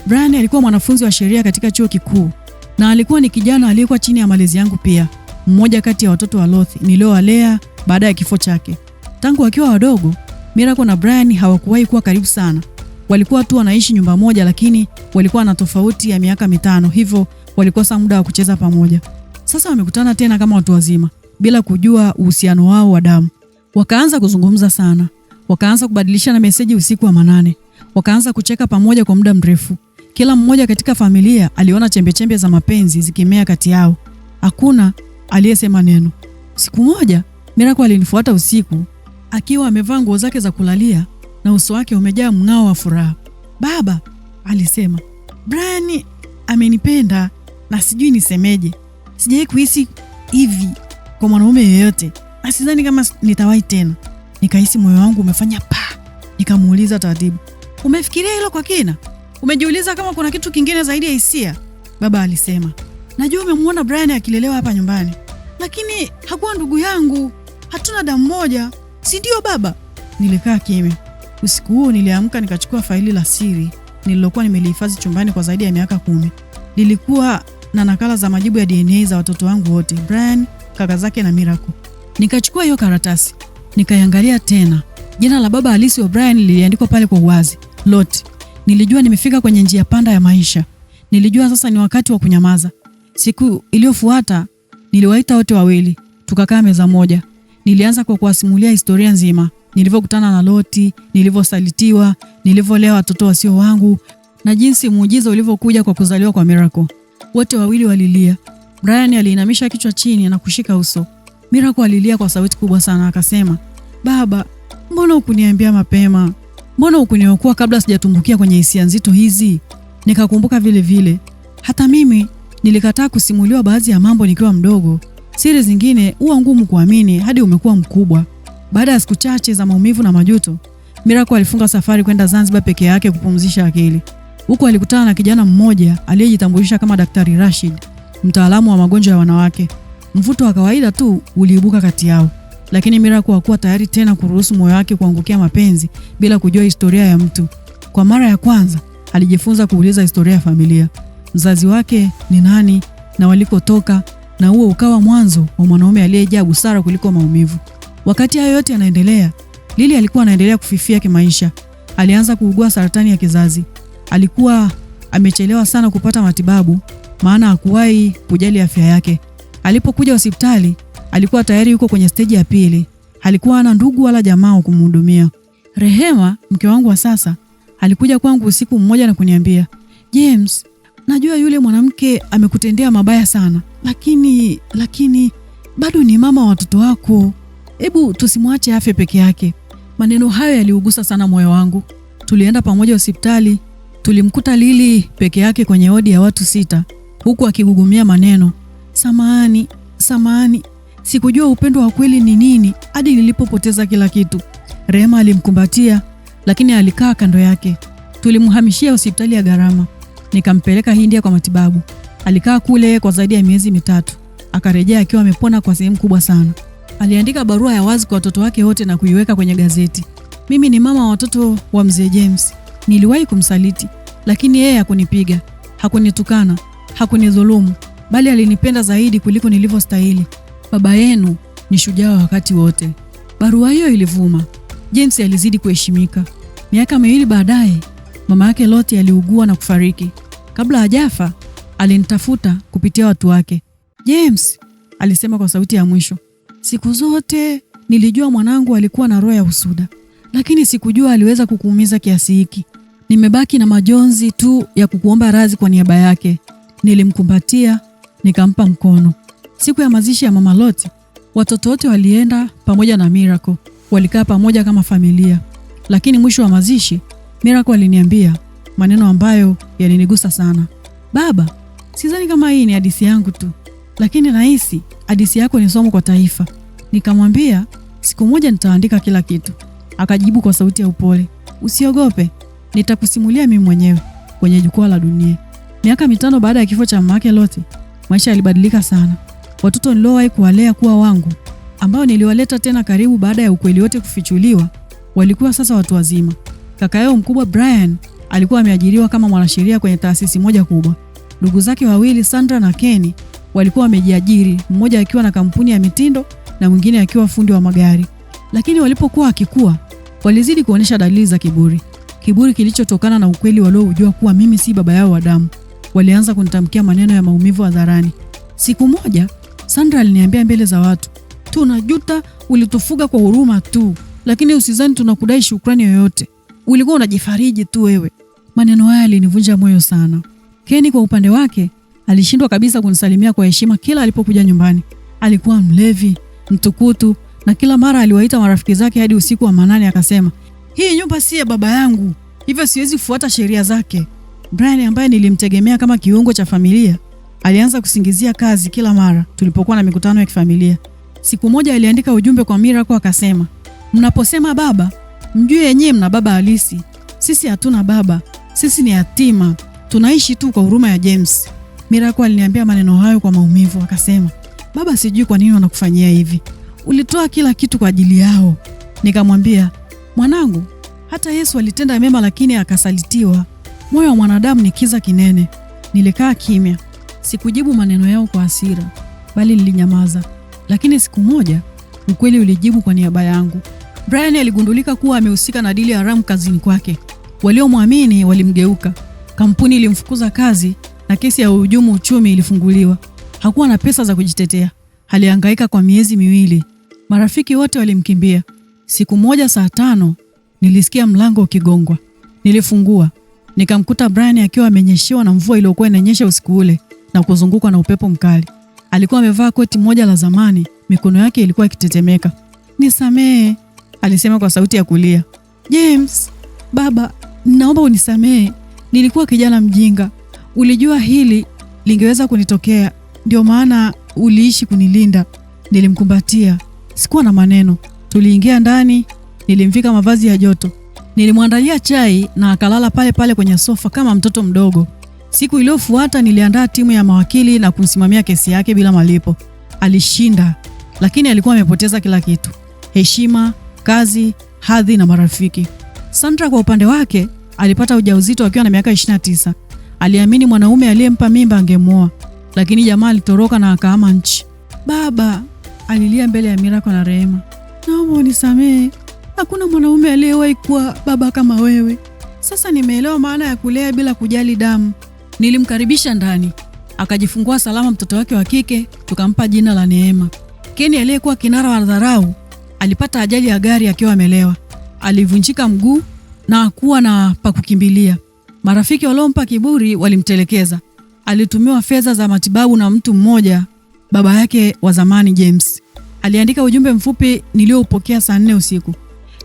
Brian alikuwa mwanafunzi wa sheria katika chuo kikuu, na alikuwa ni kijana aliyekuwa chini ya malezi yangu pia, mmoja kati ya watoto wa Lothi niliowalea baada ya kifo chake. Tangu wakiwa wadogo, Miracle na Brian hawakuwahi kuwa karibu sana. Walikuwa tu wanaishi nyumba moja, lakini walikuwa na tofauti ya miaka 5, hivyo walikosa muda wa kucheza pamoja. Sasa wamekutana tena kama watu wazima, bila kujua uhusiano wao wa damu. Wakaanza kuzungumza sana. Wakaanza kubadilishana meseji usiku wa manane. Wakaanza kucheka pamoja kwa muda mrefu. Kila mmoja katika familia aliona chembechembe za mapenzi zikimea kati yao. Hakuna aliyesema neno. Siku moja, Miracle alinifuata usiku, akiwa amevaa nguo zake za kulalia na uso wake umejaa mng'ao wa furaha. "Baba," alisema, "Brian amenipenda na sijui nisemeje. Sijawahi kuhisi hivi kwa mwanaume yeyote. Na sidhani kama nitawahi tena." Nikahisi moyo wangu umefanya pa. Nikamuuliza taratibu, "Umefikiria hilo kwa kina? Umejiuliza kama kuna kitu kingine zaidi ya hisia?" Baba alisema, "Najua umemuona Brian akilelewa hapa nyumbani, lakini hakuwa ndugu yangu. Hatuna damu moja, si ndio baba?" Nilikaa kimya. Usiku huo niliamka nikachukua faili la siri nililokuwa nimelihifadhi chumbani kwa zaidi ya miaka 10. Lilikuwa na nakala za majibu ya DNA za watoto wangu wote, Brian, kaka zake na Miracle. Nikachukua hiyo karatasi, nikaiangalia tena. Jina la baba halisi wa Brian liliandikwa pale kwa uwazi, Lot. Nilijua nimefika kwenye njia panda ya maisha. Nilijua sasa ni wakati wa kunyamaza. Siku iliyofuata niliwaita wote wawili, tukakaa meza moja. Nilianza kwa kuwasimulia historia nzima, nilivyokutana na Loti, nilivyosalitiwa, nilivyolea watoto wasio wangu na jinsi muujiza ulivyokuja kwa kuzaliwa kwa Miracle. Wote wawili walilia. Brian aliinamisha kichwa chini na kushika uso. Miracle alilia kwa sauti kubwa sana akasema, "Baba, mbona hukuniambia mapema? Mbona hukuniokoa kabla sijatumbukia kwenye hisia nzito hizi?" Nikakumbuka vile vile, hata mimi nilikataa kusimuliwa baadhi ya mambo nikiwa mdogo. Siri zingine huwa ngumu kuamini hadi umekuwa mkubwa. Baada ya siku chache za maumivu na majuto, Miracle alifunga safari kwenda Zanzibar peke yake kupumzisha akili. Huko alikutana na kijana mmoja aliyejitambulisha kama Daktari Rashid, mtaalamu wa magonjwa ya wanawake. Mvuto wa kawaida tu uliibuka kati yao, lakini Miracle hakuwa tayari tena kuruhusu moyo wake kuangukia mapenzi bila kujua historia ya mtu. Kwa mara ya kwanza alijifunza kuuliza historia ya familia, mzazi wake ni nani na walikotoka, na huo ukawa mwanzo wa mwanaume aliyejaa busara kuliko maumivu. Wakati hayo yote yanaendelea, Lili alikuwa anaendelea kufifia kimaisha. Alianza kuugua saratani ya kizazi. Alikuwa amechelewa sana kupata matibabu, maana hakuwahi kujali afya yake. Alipokuja hospitali, alikuwa tayari yuko kwenye stage ya 2. Alikuwa hana ndugu wala jamaa wa kumhudumia. Rehema, mke wangu wa sasa, alikuja kwangu usiku mmoja na kuniambia, "James, najua yule mwanamke amekutendea mabaya sana, lakini bado ni mama wa watoto wako. Hebu tusimwache afe peke yake." Maneno hayo yaliugusa sana moyo wangu. Tulienda pamoja hospitali. Tulimkuta Lili peke yake kwenye wodi ya watu 6, huku akigugumia maneno, "Samahani, sikujua upendo wa kweli ni nini hadi nilipopoteza kila kitu." Rehema alimkumbatia, lakini alikaa kando yake. Tulimhamishia hospitali ya gharama. Nikampeleka India kwa matibabu. Alikaa kule kwa zaidi ya miezi 3. Akarejea akiwa amepona kwa sehemu kubwa sana. Aliandika barua ya wazi kwa watoto wake wote na kuiweka kwenye gazeti. Mimi ni mama wa watoto wa mzee James. Niliwahi kumsaliti, lakini yeye hakunipiga, hakunitukana, hakunidhulumu, bali alinipenda zaidi kuliko nilivyostahili. Baba yenu ni shujaa wakati wote." Barua hiyo ilivuma. James alizidi kuheshimika. Miaka 2 baadaye, mama yake Lottie aliugua na kufariki. Kabla hajafa, alinitafuta kupitia watu wake. "James," alisema kwa sauti ya mwisho, "siku zote nilijua mwanangu alikuwa na roho ya husuda, lakini sikujua aliweza kukuumiza kiasi hiki. Nimebaki na majonzi tu ya kukuomba radhi kwa niaba yake." Nilimkumbatia, nikampa mkono. Siku ya mazishi ya mama Lottie, watoto wote walienda pamoja na Miracle. Walikaa pamoja kama familia. Lakini mwisho wa mazishi, Miracle aliniambia maneno ambayo yalinigusa sana. "Baba, sidhani kama hii ni hadithi yangu tu, lakini nahisi hadithi yako ni somo kwa taifa." Nikamwambia, "Siku moja nitaandika kila kitu." Akajibu kwa sauti ya upole, "Usiogope, nitakusimulia mimi mwenyewe kwenye jukwaa la dunia." Miaka 5 baada ya kifo cha mama yake Lottie, maisha yalibadilika sana. Watoto niliowahi kuwalea kuwa wangu, ambao niliwaleta tena karibu baada ya ukweli wote kufichuliwa, walikuwa sasa watu wazima. Kaka yao mkubwa Brian alikuwa ameajiriwa kama mwanasheria kwenye taasisi moja kubwa. Ndugu zake wawili Sandra na Kenny walikuwa wamejiajiri, mmoja akiwa na kampuni ya mitindo na mwingine akiwa fundi wa magari. Lakini walipokuwa akikua, walizidi kuonyesha dalili za kiburi. Kiburi kilichotokana na ukweli walioujua kuwa mimi si baba yao wa damu. Walianza kunitamkia maneno ya maumivu hadharani. Siku moja, Sandra aliniambia mbele za watu, "Tunajuta ulitufuga kwa huruma tu, lakini usizani tunakudai shukrani yoyote. Ulikuwa unajifariji tu wewe." Maneno haya yalinivunja moyo sana. Kenny kwa upande wake, alishindwa kabisa kunisalimia kwa heshima kila alipokuja nyumbani. Alikuwa mlevi, mtukutu, na kila mara aliwaita marafiki zake hadi usiku wa manane akasema, "Hii nyumba si ya baba yangu, hivyo siwezi kufuata sheria zake." Brian ambaye nilimtegemea kama kiungo cha familia, alianza kusingizia kazi kila mara tulipokuwa na mikutano ya kifamilia. Siku moja aliandika ujumbe kwa Miracle akasema, "Mnaposema baba, mjue yenyewe mna baba halisi. Sisi hatuna baba, sisi ni yatima. Tunaishi tu kwa huruma ya James." Miracle aliniambia maneno hayo kwa maumivu akasema, "Baba, sijui kwa nini wanakufanyia hivi. Ulitoa kila kitu kwa ajili yao." Nikamwambia, "Mwanangu, hata Yesu alitenda mema lakini akasalitiwa. Moyo wa mwanadamu ni kiza kinene." Nilikaa kimya. Sikujibu maneno yao kwa hasira, bali nilinyamaza. Lakini siku moja, ukweli ulijibu kwa niaba yangu. Brian aligundulika kuwa amehusika na dili haramu kazini kwake. Waliomwamini walimgeuka. Kampuni ilimfukuza kazi na kesi ya uhujumu uchumi ilifunguliwa. Hakuwa na pesa za kujitetea. Alihangaika kwa miezi 2. Marafiki wote walimkimbia. Siku moja saa 5, nilisikia mlango ukigongwa. Nilifungua. Nikamkuta Brian akiwa amenyeshewa na mvua iliyokuwa inanyesha usiku ule na kuzungukwa na upepo mkali. Alikuwa amevaa koti moja la zamani, mikono yake ilikuwa ikitetemeka. "Nisamehe," alisema kwa sauti ya kulia. "James, baba, naomba unisamehe. Nilikuwa kijana mjinga. Ulijua hili lingeweza kunitokea, ndio maana uliishi kunilinda." Nilimkumbatia. Sikuwa na maneno. Tuliingia ndani, nilimvika mavazi ya joto. Nilimwandalia chai na akalala pale pale kwenye sofa kama mtoto mdogo. Siku iliyofuata niliandaa timu ya mawakili na kumsimamia kesi yake bila malipo. Alishinda, lakini alikuwa amepoteza kila kitu: heshima, kazi, hadhi na marafiki. Sandra kwa upande wake alipata ujauzito akiwa na miaka 29. Aliamini mwanaume aliyempa mimba angemuoa, lakini jamaa alitoroka na akahama nchi. "Baba," alilia mbele ya Miracle na Rehema, "naomba unisamehe. Hakuna mwanaume aliyewahi kuwa baba kama wewe. Sasa nimeelewa maana ya kulea bila kujali damu." Nilimkaribisha ndani. Akajifungua salama mtoto wake wa kike, tukampa jina la Neema. Kenny aliyekuwa kinara wa dharau alipata ajali ya gari akiwa amelewa. Alivunjika mguu na hakuwa na pa kukimbilia. Marafiki waliompa kiburi walimtelekeza. Alitumiwa fedha za matibabu na mtu mmoja, baba yake wa zamani James. Aliandika ujumbe mfupi nilioupokea saa 4 usiku.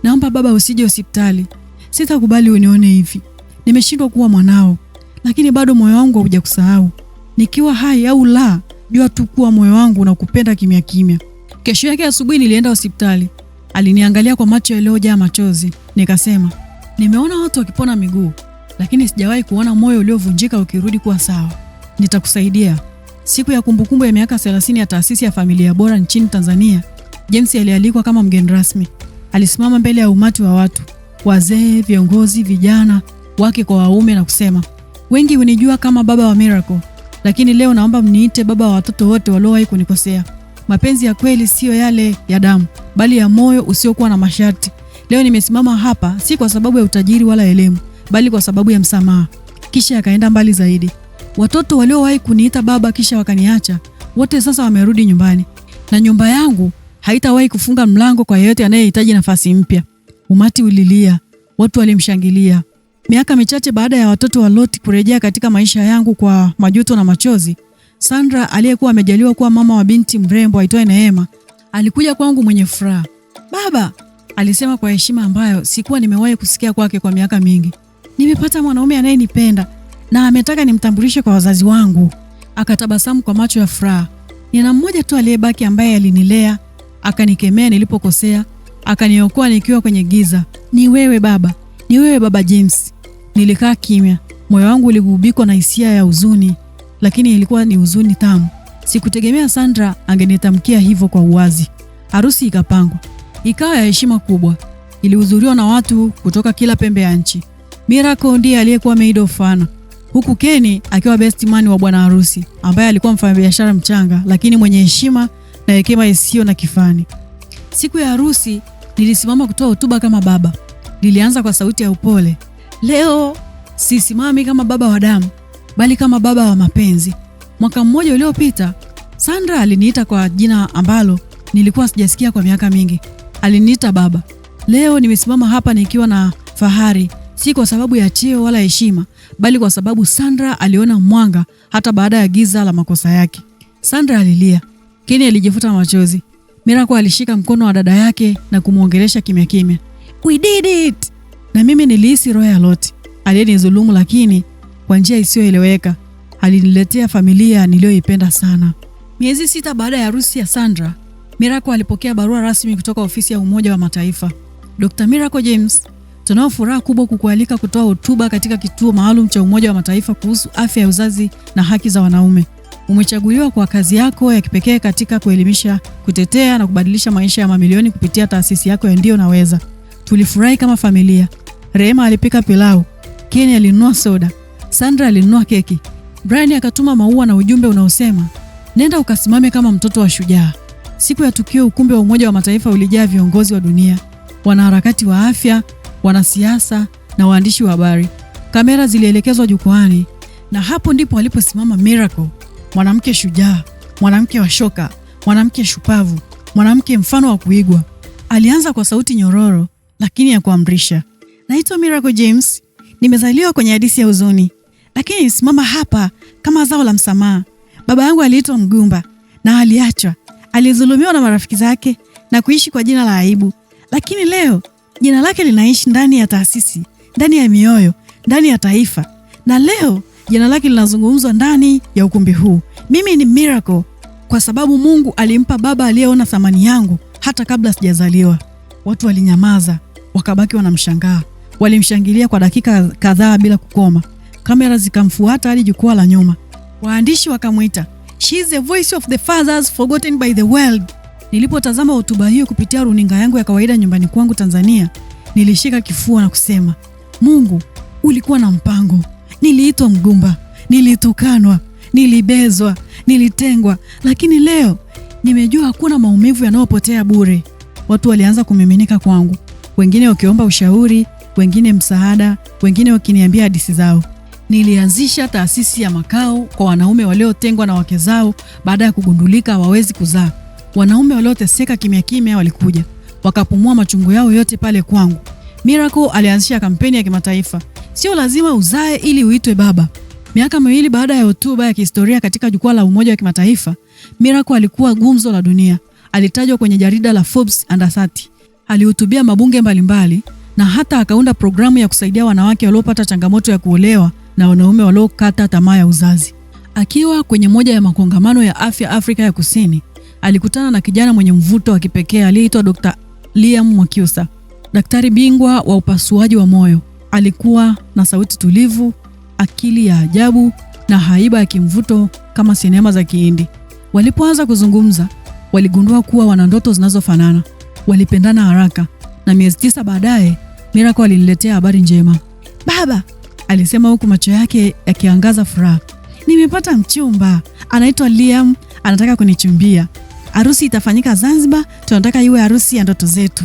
"Naomba baba usije hospitali. Sitakubali unione hivi. Nimeshindwa kuwa mwanao, lakini bado moyo wangu haujakusahau. Nikiwa hai au la, jua tu kuwa moyo wangu unakupenda kimya kimya." Kesho yake asubuhi nilienda hospitali. Aliniangalia kwa macho yaliyojaa machozi. Nikasema, "Nimeona watu wakipona miguu, lakini sijawahi kuona moyo uliovunjika ukirudi kuwa sawa. Nitakusaidia." Siku ya kumbukumbu ya miaka 30 ya taasisi ya Familia Bora nchini Tanzania, James alialikwa kama mgeni rasmi. Alisimama mbele ya umati wa watu, wazee, viongozi, vijana, wake kwa waume, na kusema, wengi hunijua kama baba wa Miracle, lakini leo naomba mniite baba wa watoto wote waliowahi kunikosea. Mapenzi ya kweli sio yale ya damu, bali ya moyo usiokuwa na masharti. Leo nimesimama hapa si kwa sababu ya utajiri wala elimu, bali kwa sababu ya msamaha. Kisha akaenda mbali zaidi. Watoto waliowahi kuniita baba kisha wakaniacha, wote sasa wamerudi nyumbani. Na nyumba yangu haitawahi kufunga mlango kwa yeyote anayehitaji nafasi mpya. Umati ulilia, watu walimshangilia. Miaka michache baada ya watoto wa Loti kurejea katika maisha yangu kwa majuto na machozi, Sandra aliyekuwa amejaliwa kuwa mama wa binti mrembo aitwaye Neema, alikuja kwangu mwenye furaha. "Baba," alisema kwa heshima ambayo sikuwa nimewahi kusikia kwake kwa miaka mingi. "Nimepata mwanaume anayenipenda na ametaka nimtambulishe kwa wazazi wangu." Akatabasamu kwa macho ya furaha. "Nina mmoja tu aliyebaki ambaye alinilea, akanikemea nilipokosea, akaniokoa nikiwa kwenye giza. Ni wewe baba, ni wewe baba James." Nilikaa kimya. Moyo wangu uligubikwa na hisia ya huzuni, lakini ilikuwa ni huzuni tamu. Sikutegemea Sandra angenitamkia hivyo kwa uwazi. Harusi ikapangwa. Ikawa ya heshima kubwa. Ilihudhuriwa na watu kutoka kila pembe ya nchi. Miracle ndiye aliyekuwa maid of honor, huku Kenny akiwa best man wa bwana harusi, ambaye alikuwa mfanyabiashara mchanga lakini mwenye heshima na hekima isiyo na kifani. Siku ya harusi nilisimama kutoa hotuba kama baba. Nilianza kwa sauti ya upole. "Leo sisimami kama baba wa damu, bali kama baba wa mapenzi." Mwaka mmoja uliopita, Sandra aliniita kwa jina ambalo nilikuwa sijasikia kwa miaka mingi. Aliniita baba. Leo nimesimama hapa nikiwa na fahari, si kwa sababu ya cheo wala heshima, bali kwa sababu Sandra aliona mwanga hata baada ya giza la makosa yake. Sandra alilia. Kenny alijifuta machozi. Miracle alishika mkono wa dada yake na kumuongelesha kimya kimya. "We did it!" Na mimi nilihisi roho ya Loti aliyenidhulumu, lakini kwa njia isiyoeleweka aliniletea familia niliyoipenda sana. Miezi 6 baada ya harusi ya Sandra, Miracle alipokea barua rasmi kutoka ofisi ya Umoja wa Mataifa. Dr. Miracle James, tunao furaha kubwa kukualika kutoa hotuba katika kituo maalum cha Umoja wa Mataifa kuhusu afya ya uzazi na haki za wanaume. Umechaguliwa kwa kazi yako ya kipekee katika kuelimisha, kutetea na kubadilisha maisha ya mamilioni kupitia taasisi yako ya Ndio Naweza. Tulifurahi kama familia. Rehema alipika pilau, Kenny alinunua soda, Sandra alinunua keki. Brian akatuma maua na ujumbe unaosema, "Nenda ukasimame kama mtoto wa shujaa." Siku ya tukio, ukumbi wa Umoja wa Mataifa ulijaa viongozi wa dunia, wanaharakati wa afya, wanasiasa na waandishi wa habari. Kamera zilielekezwa jukwaani, na hapo ndipo aliposimama Miracle, mwanamke shujaa, mwanamke wa shoka, mwanamke shupavu, mwanamke mfano wa kuigwa. Alianza kwa sauti nyororo lakini ya kuamrisha. "Naitwa Miracle James. Nimezaliwa kwenye hadithi ya huzuni, lakini nisimama hapa kama zao la msamaha. Baba yangu aliitwa mgumba na aliachwa, alidhulumiwa na marafiki zake na kuishi kwa jina la aibu. Lakini leo jina lake linaishi ndani ya taasisi, ndani ya mioyo, ndani ya taifa. Na leo jina lake linazungumzwa ndani ya ukumbi huu. Mimi ni Miracle kwa sababu Mungu alimpa baba aliyeona thamani yangu hata kabla sijazaliwa." Watu walinyamaza, wakabaki wanamshangaa. Walimshangilia kwa dakika kadhaa bila kukoma. Kamera zikamfuata hadi jukwaa la nyuma. Waandishi wakamuita, "She is the voice of the fathers forgotten by the world." Nilipotazama hotuba hiyo kupitia runinga yangu ya kawaida nyumbani kwangu Tanzania, nilishika kifua na kusema, "Mungu, ulikuwa na mpango. Niliitwa mgumba, nilitukanwa, nilibezwa, nilitengwa, lakini leo nimejua hakuna maumivu yanayopotea bure." Watu walianza kumiminika kwangu, wengine wakiomba ushauri, wengine msaada, wengine wakiniambia hadithi zao. Nilianzisha taasisi ya makao kwa wanaume waliotengwa na wake zao baada ya kugundulika hawawezi kuzaa. Wanaume walioteseka kimya kimya walikuja, wakapumua machungu yao yote pale kwangu. Miracle alianzisha kampeni ya kimataifa, "Sio lazima uzae ili uitwe baba." Miaka 2 baada ya hotuba ya kihistoria katika jukwaa la Umoja wa Kimataifa, Miracle alikuwa gumzo la dunia. Alitajwa kwenye jarida la Forbes Under 30. Alihutubia mabunge mbalimbali na hata akaunda programu ya kusaidia wanawake waliopata changamoto ya kuolewa na wanaume waliokata tamaa ya uzazi. Akiwa kwenye moja ya makongamano ya afya Afrika ya Kusini, alikutana na kijana mwenye mvuto wa kipekee aliyeitwa Dr. Liam Mwakyusa, daktari bingwa wa upasuaji wa moyo. Alikuwa na sauti tulivu, akili ya ajabu na haiba ya kimvuto kama sinema za Kihindi. Walipoanza kuzungumza, waligundua kuwa wana ndoto zinazofanana. Walipendana haraka na miezi 9 baadaye Miracle aliniletea habari njema. "Baba," alisema huku macho yake yakiangaza furaha. "Nimepata mchumba. Anaitwa Liam, anataka kunichumbia. Harusi itafanyika Zanzibar, tunataka iwe harusi ya ndoto zetu."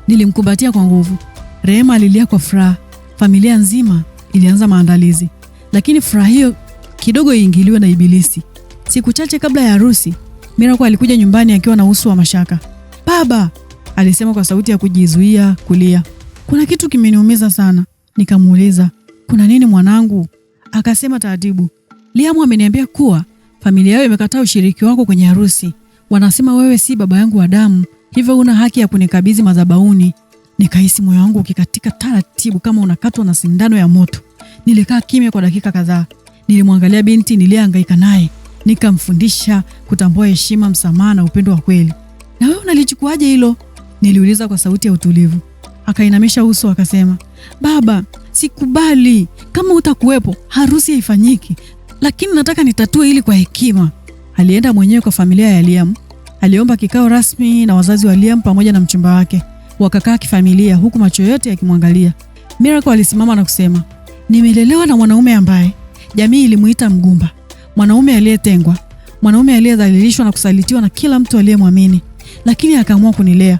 Nilimkumbatia kwa nguvu. Rehema alilia kwa furaha. Familia nzima ilianza maandalizi. Lakini furaha hiyo kidogo iingiliwe na ibilisi. Siku chache kabla ya harusi, Miracle alikuja nyumbani akiwa na uso wa mashaka. "Baba," alisema kwa sauti ya kujizuia kulia, "kuna kitu kimeniumiza sana." Nikamuuliza, "Kuna nini mwanangu?" Akasema taratibu, "Liam ameniambia kuwa familia yao imekataa ushiriki wako kwenye harusi. Wanasema wewe si baba yangu wa damu, hivyo una haki ya kunikabidhi madhabahuni." Nikahisi moyo wangu ukikatika taratibu kama unakatwa na sindano ya moto. Nilikaa kimya kwa dakika kadhaa. Nilimwangalia binti niliyehangaika naye, nikamfundisha kutambua heshima, msamaha na upendo wa kweli. "Na wewe unalichukuaje hilo?" niliuliza kwa sauti ya utulivu. Akainamisha uso akasema, "Baba, sikubali. Kama utakuwepo, harusi haifanyiki. Lakini nataka nitatue hili kwa hekima." Alienda mwenyewe kwa familia ya Liam. Aliomba kikao rasmi na wazazi wa Liam pamoja na mchumba wake. Wakakaa kifamilia huku macho yote yakimwangalia. Miracle alisimama na kusema, "Nimelelewa na mwanaume ambaye jamii ilimuita mgumba, mwanaume aliyetengwa, mwanaume aliyedhalilishwa na kusalitiwa na kila mtu aliyemwamini, lakini akaamua kunilea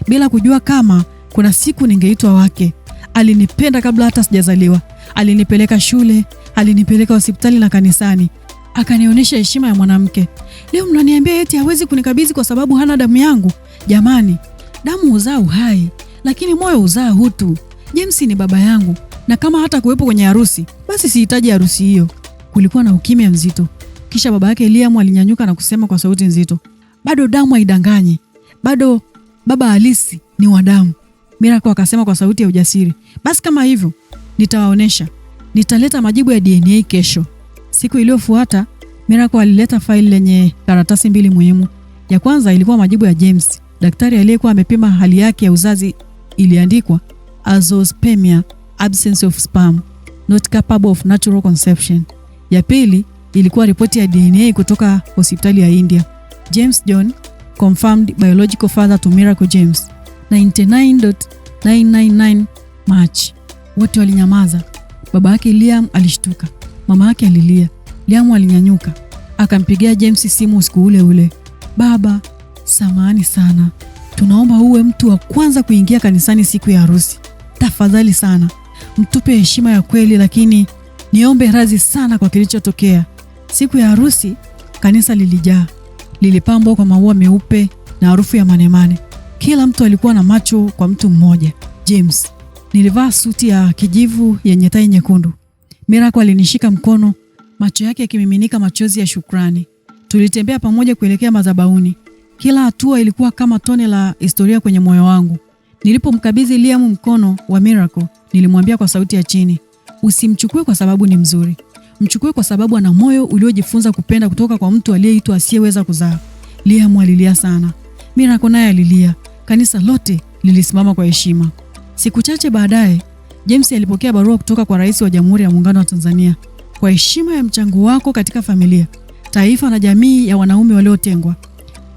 bila kujua kama kuna siku ningeitwa wake. Alinipenda kabla hata sijazaliwa. Alinipeleka shule, alinipeleka hospitali na kanisani. Akanionyesha heshima ya mwanamke. Leo mnaniambia eti hawezi kunikabidhi kwa sababu hana damu yangu? Jamani, damu huzaa uhai, lakini moyo huzaa utu. James ni baba yangu, na kama hata kuwepo kwenye harusi, basi sihitaji harusi hiyo." Kulikuwa na ukimya mzito. Kisha baba yake Liam alinyanyuka na kusema kwa sauti nzito, "Bado damu haidanganyi. Bado baba halisi ni wa damu." Miracle akasema kwa sauti ya ujasiri, "Basi kama hivyo, nitawaonesha. Nitaleta majibu ya DNA kesho." Siku iliyofuata, Miracle alileta faili lenye karatasi 2 muhimu. Ya kwanza ilikuwa majibu ya James, daktari aliyekuwa amepima hali yake ya uzazi. Iliandikwa azoospermia, absence of sperm, not capable of natural conception. Ya pili ilikuwa ripoti ya DNA kutoka hospitali ya India. James John, confirmed biological father to Miracle James, 99.999 March. Wote walinyamaza. Baba yake Liam alishtuka. Mama yake alilia. Liam alinyanyuka. Akampigia James simu usiku ule ule. "Baba, samahani sana. Tunaomba uwe mtu wa kwanza kuingia kanisani siku ya harusi. Tafadhali sana. Mtupe heshima ya kweli, lakini niombe radhi sana kwa kilichotokea." Siku ya harusi, kanisa lilijaa. Lilipambwa kwa maua meupe na harufu ya manemane. Kila mtu alikuwa na macho kwa mtu mmoja, James. Nilivaa suti ya kijivu yenye tai nyekundu. Miracle alinishika mkono, macho yake yakimiminika machozi ya shukrani. Tulitembea pamoja kuelekea madhabahuni. Kila hatua ilikuwa kama tone la historia kwenye moyo wangu. Nilipomkabidhi Liam mkono wa Miracle, nilimwambia kwa sauti ya chini, "Usimchukue kwa sababu ni mzuri. Mchukue kwa sababu ana moyo uliojifunza kupenda kutoka kwa mtu aliyeitwa asiyeweza kuzaa." Liam alilia sana. Miracle naye alilia. Kanisa lote lilisimama kwa heshima. Siku chache baadaye, James alipokea barua kutoka kwa Rais wa Jamhuri ya Muungano wa Tanzania. "Kwa heshima ya mchango wako katika familia, taifa na jamii ya wanaume waliotengwa,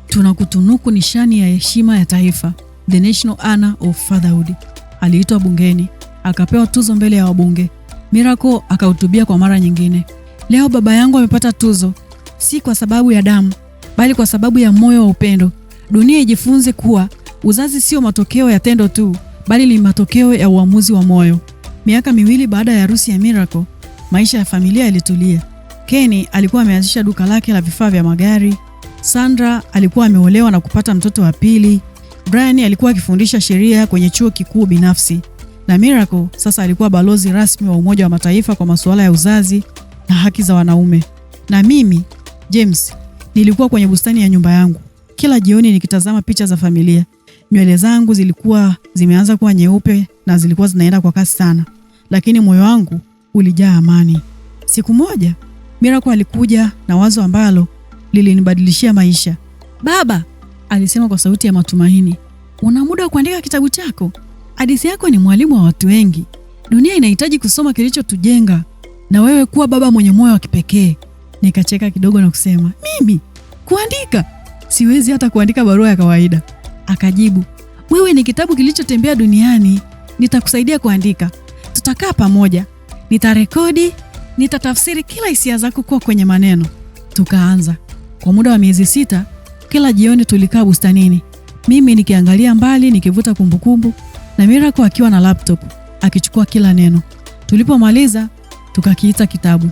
tunakutunuku nishani ya heshima ya taifa, the National Honor of Fatherhood." Aliitwa bungeni, akapewa tuzo mbele ya wabunge. Miracle akahutubia kwa mara nyingine. "Leo baba yangu amepata tuzo, si kwa sababu ya damu, bali kwa sababu ya moyo wa upendo. Dunia ijifunze kuwa uzazi sio matokeo ya tendo tu, bali ni matokeo ya uamuzi wa moyo." Miaka 2 baada ya harusi ya Miracle, maisha ya familia yalitulia. Kenny alikuwa ameanzisha duka lake la vifaa vya magari. Sandra alikuwa ameolewa na kupata mtoto wa pili. Brian alikuwa akifundisha sheria kwenye chuo kikuu binafsi. Na Miracle sasa alikuwa balozi rasmi wa Umoja wa Mataifa kwa masuala ya uzazi na haki za wanaume. Na mimi, James, nilikuwa kwenye bustani ya nyumba yangu, kila jioni nikitazama picha za familia. Nywele zangu zilikuwa zimeanza kuwa nyeupe na zilikuwa zinaenda kwa kasi sana, lakini moyo wangu ulijaa amani. Siku moja, Miracle alikuja na wazo ambalo lilinibadilishia maisha. "Baba," alisema kwa sauti ya matumaini, "una muda wa kuandika kitabu chako? Hadithi yako ni mwalimu wa watu wengi. Dunia inahitaji kusoma kilichotujenga, na wewe kuwa baba mwenye moyo wa kipekee." Nikacheka kidogo na kusema, "Mimi kuandika? Siwezi hata kuandika barua ya kawaida." Akajibu, "Wewe ni kitabu kilichotembea duniani." nitakusaidia kuandika. Tutakaa pamoja. Nitarekodi, nitatafsiri kila hisia zako kuwa kwenye maneno. Tukaanza. Kwa muda wa miezi 6, kila jioni tulikaa bustanini. Mimi nikiangalia mbali, nikivuta kumbukumbu, na Miracle akiwa na laptop, akichukua kila neno. Tulipomaliza, tukakiita kitabu.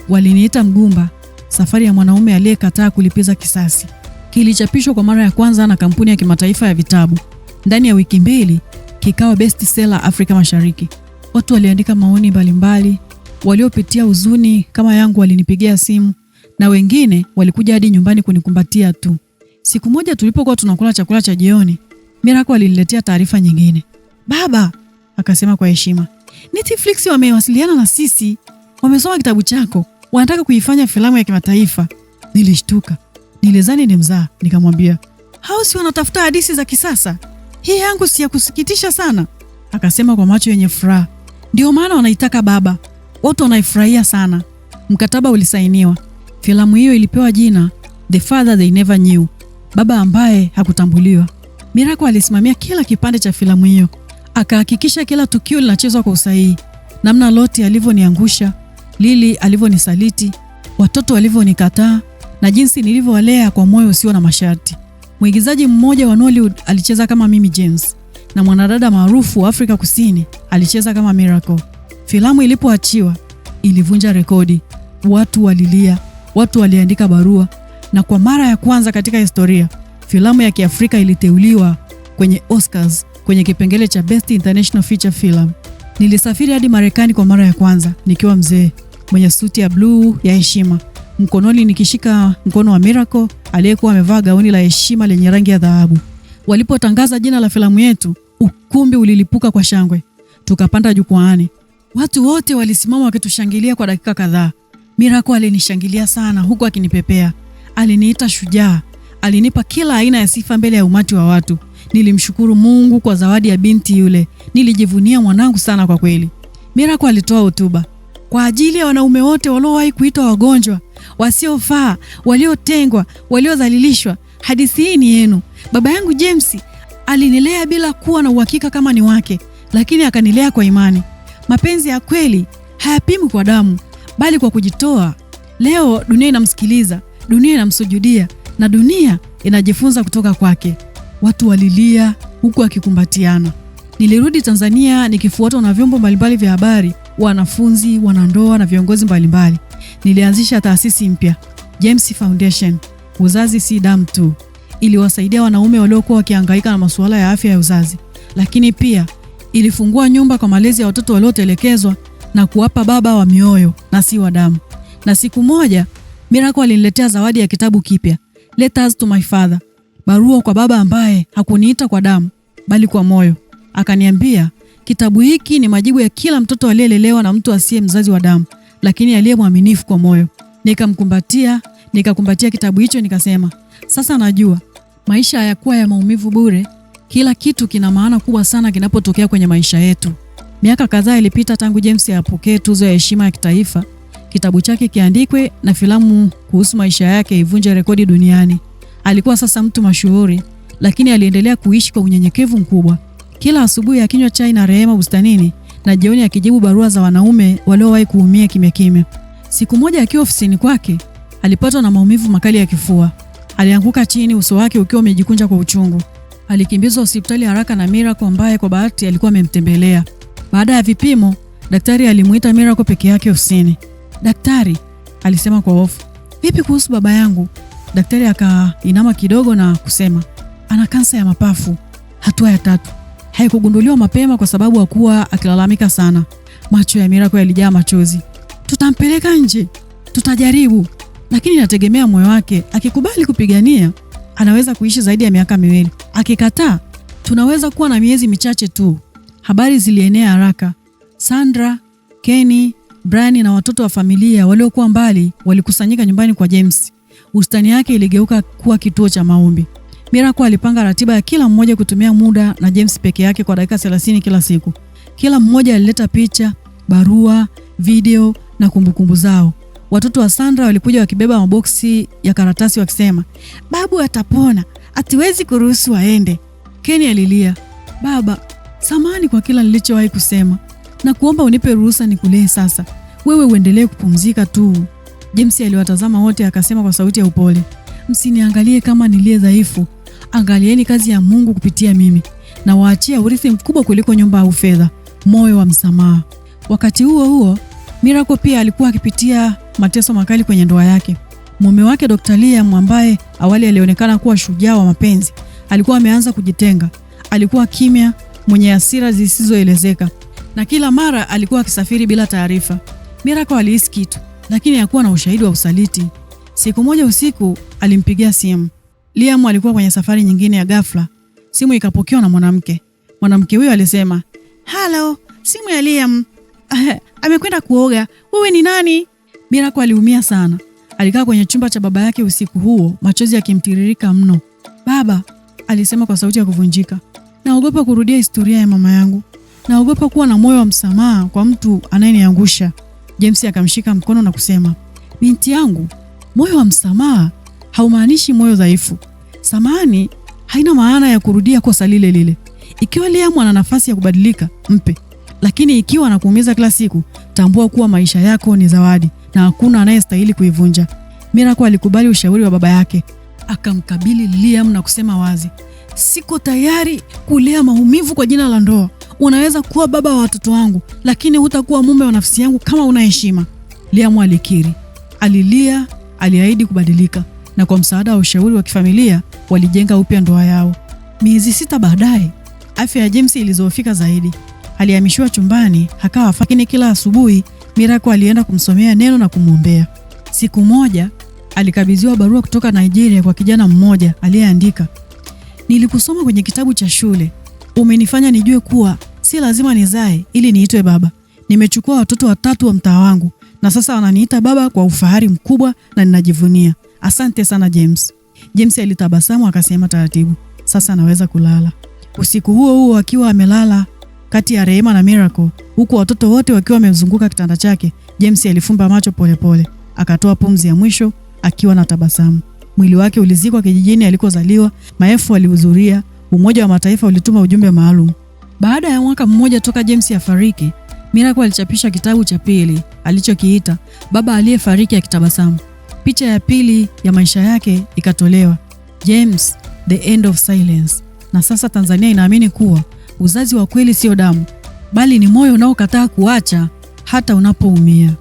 Waliniita Mgumba, safari ya mwanaume aliyekataa kulipiza kisasi. Kilichapishwa kwa mara ya kwanza na kampuni ya kimataifa ya vitabu. Ndani ya wiki 2, kikawa best seller Afrika Mashariki. Watu waliandika maoni mbalimbali, waliopitia huzuni kama yangu walinipigia simu, na wengine walikuja hadi nyumbani kunikumbatia tu. Siku moja tulipokuwa tunakula chakula cha jioni, Miracle aliniletea taarifa nyingine. "Baba," akasema kwa heshima, "Netflix wamewasiliana na sisi. Wamesoma kitabu chako. Wanataka kuifanya filamu ya kimataifa." Nilishtuka. Nilizani ni mzaa, nikamwambia, "Hao si wanatafuta hadithi za kisasa? Hii yangu si ya kusikitisha sana?" Akasema kwa macho yenye furaha, "Ndio maana wanaitaka baba. Watu wanaifurahia sana." Mkataba ulisainiwa. Filamu hiyo ilipewa jina The Father They Never Knew, baba ambaye hakutambuliwa. Miracle alisimamia kila kipande cha filamu hiyo. Akahakikisha kila tukio linachezwa kwa usahihi. Namna Loti alivyoniangusha, Lili alivyonisaliti, watoto walivyonikataa, na jinsi nilivyowalea kwa moyo usio na masharti. Mwigizaji mmoja wa Nollywood alicheza kama Mimi James, na mwanadada maarufu wa Afrika Kusini alicheza kama Miracle. Filamu ilipoachiwa, ilivunja rekodi. Watu walilia, watu waliandika barua, na kwa mara ya kwanza katika historia, filamu ya Kiafrika iliteuliwa kwenye Oscars kwenye kipengele cha Best International Feature Film. Nilisafiri hadi Marekani kwa mara ya kwanza nikiwa mzee, mwenye suti ya blue ya heshima, mkononi nikishika mkono wa Miracle aliyekuwa amevaa gauni la heshima lenye rangi ya dhahabu. Walipotangaza jina la filamu yetu, ukumbi ulilipuka kwa shangwe. Tukapanda jukwaani. Watu wote walisimama wakitushangilia kwa dakika kadhaa. Miracle alinishangilia sana huku akinipepea. Aliniita shujaa. Alinipa kila aina ya sifa mbele ya umati wa watu. Nilimshukuru Mungu kwa zawadi ya binti yule. Nilijivunia mwanangu sana kwa kweli. Miracle alitoa hotuba kwa ajili ya wanaume wote waliowahi kuitwa wagonjwa, wasiofaa, waliotengwa, waliodhalilishwa. Hadithi hii ni yenu. Baba yangu James alinilea bila kuwa na uhakika kama ni wake, lakini akanilea kwa imani. Mapenzi ya kweli hayapimwi kwa damu, bali kwa kujitoa. Leo dunia inamsikiliza, dunia inamsujudia, na dunia inajifunza kutoka kwake. Watu walilia huku akikumbatiana. Nilirudi Tanzania nikifuatwa na vyombo mbalimbali vya habari, wanafunzi, wanandoa na viongozi mbalimbali. Nilianzisha taasisi mpya, James Foundation, uzazi si damu tu. Iliwasaidia wanaume waliokuwa wakihangaika na masuala ya afya ya uzazi, lakini pia ilifungua nyumba kwa malezi ya watoto waliotelekezwa na kuwapa baba wa mioyo na si wa damu. Na siku moja Miracle aliniletea zawadi ya kitabu kipya, Letters to My Father, barua kwa baba ambaye hakuniita kwa damu bali kwa moyo. Akaniambia, kitabu hiki ni majibu ya kila mtoto aliyelelewa na mtu asiye mzazi wa damu, lakini aliye mwaminifu kwa moyo. Nikakumbatia kitabu hicho, nikasema, sasa najua maisha hayakuwa ya maumivu bure. Kila kitu kina maana kubwa sana kinapotokea kwenye maisha yetu. Miaka kadhaa ilipita tangu James apokee tuzo ya heshima ya kitaifa, kitabu chake kiandikwe na filamu kuhusu maisha yake ivunje rekodi duniani. Alikuwa sasa mtu mashuhuri, lakini aliendelea kuishi kwa unyenyekevu mkubwa. Kila asubuhi akinywa chai na Rehema bustanini, na jioni akijibu barua za wanaume waliowahi kuumia kimya kimya. Siku moja akiwa ofisini kwake, alipatwa na maumivu makali ya kifua. Alianguka chini, uso wake ukiwa umejikunja kwa uchungu. Alikimbizwa hospitali haraka na Miracle ambaye kwa bahati alikuwa amemtembelea. Baada ya vipimo, daktari alimuita Miracle peke yake ofisini. "Daktari," alisema kwa hofu, "vipi kuhusu baba yangu?" Daktari akainama kidogo na kusema, "Ana kansa ya mapafu, hatua ya 3. Haikugunduliwa mapema kwa sababu hakuwa akilalamika sana." Macho ya Miracle yalijaa machozi. "Tutampeleka nje, tutajaribu, lakini inategemea moyo wake. Akikubali kupigania, anaweza kuishi zaidi ya miaka 2. Akikataa, tunaweza kuwa na miezi michache tu." Habari zilienea haraka. Sandra, Kenny, Brian na watoto wa familia waliokuwa mbali walikusanyika nyumbani kwa James. Bustani yake iligeuka kuwa kituo cha maombi. Miracle alipanga ratiba ya kila mmoja kutumia muda na James peke yake kwa dakika 30 kila siku. Kila mmoja alileta picha, barua, video na kumbukumbu zao. Watoto wa Sandra walikuja wakibeba maboksi ya karatasi wakisema, "Babu atapona, hatuwezi kuruhusu aende." Kenny alilia, samahani kwa kila nilichowahi kusema, na kuomba unipe ruhusa nikulee sasa. Wewe uendelee kupumzika tu. James aliwatazama wote akasema kwa sauti ya upole, msiniangalie kama nilie dhaifu. Angalieni kazi ya Mungu kupitia mimi, na waachia urithi mkubwa kuliko nyumba au fedha, moyo wa msamaha. Wakati huo huo, Miracle pia alikuwa akipitia mateso makali kwenye ndoa yake. Mume wake Dr. Liam, ambaye awali alionekana kuwa shujaa wa mapenzi, alikuwa ameanza kujitenga. Alikuwa kimya, mwenye hasira zisizoelezeka, na kila mara alikuwa akisafiri bila taarifa. Miracle alihisi kitu, lakini hakuwa na ushahidi wa usaliti. Siku moja usiku alimpigia simu. Liam alikuwa kwenye safari nyingine ya ghafla. Simu ikapokewa na mwanamke. Mwanamke huyo alisema, "Hello, simu ya Liam. Amekwenda kuoga. Wewe ni nani?" Miracle aliumia sana. Alikaa kwenye chumba cha baba yake usiku huo, machozi yakimtiririka mno. "Baba," alisema kwa sauti ya kuvunjika, "naogopa kurudia historia ya mama yangu. Naogopa kuwa na moyo wa msamaha kwa mtu anayeniangusha." James akamshika mkono na kusema, "Binti yangu, moyo wa msamaha haumaanishi moyo dhaifu. Samahani haina maana ya kurudia kosa lile lile. Ikiwa Liam ana nafasi ya kubadilika, mpe. Lakini ikiwa anakuumiza kila siku, tambua kuwa maisha yako ni zawadi na hakuna anayestahili kuivunja." Miracle alikubali ushauri wa baba yake. Akamkabili Liam na kusema wazi, "Siko tayari kulea maumivu kwa jina la ndoa. Unaweza kuwa baba wa watoto wangu, lakini hutakuwa mume wa nafsi yangu kama una heshima." Liam alikiri. Alilia, aliahidi kubadilika, na kwa msaada wa ushauri wa kifamilia walijenga upya ndoa yao. Miezi 6 baadaye, afya ya James ilizofika zaidi. Alihamishiwa chumbani, hakawa lakini kila asubuhi Miracle alienda kumsomea neno na kumwombea. Siku moja alikabidhiwa barua kutoka Nigeria kwa kijana mmoja aliyeandika, "Nilikusoma kwenye kitabu cha shule. Umenifanya nijue kuwa si lazima nizae ili niitwe baba. Nimechukua watoto 3 wa mtaa wangu na sasa wananiita baba kwa ufahari mkubwa na ninajivunia. Asante sana James." James alitabasamu akasema taratibu, "Sasa naweza kulala." Usiku huo huo akiwa amelala kati ya Rehema na Miracle, huku watoto wote wakiwa wamezunguka kitanda chake, James alifumba macho polepole, akatoa pumzi ya mwisho akiwa na tabasamu. Mwili wake ulizikwa kijijini alikozaliwa, maelfu walihudhuria, Umoja wa Mataifa ulituma ujumbe maalum. Baada ya mwaka mmoja toka James afariki, Miracle alichapisha kitabu cha pili alichokiita Baba Aliyefariki Akitabasamu. Picha ya pili ya maisha yake ikatolewa, James, The End of Silence. Na sasa Tanzania inaamini kuwa uzazi wa kweli sio damu, bali ni moyo unaokataa kuacha hata unapoumia.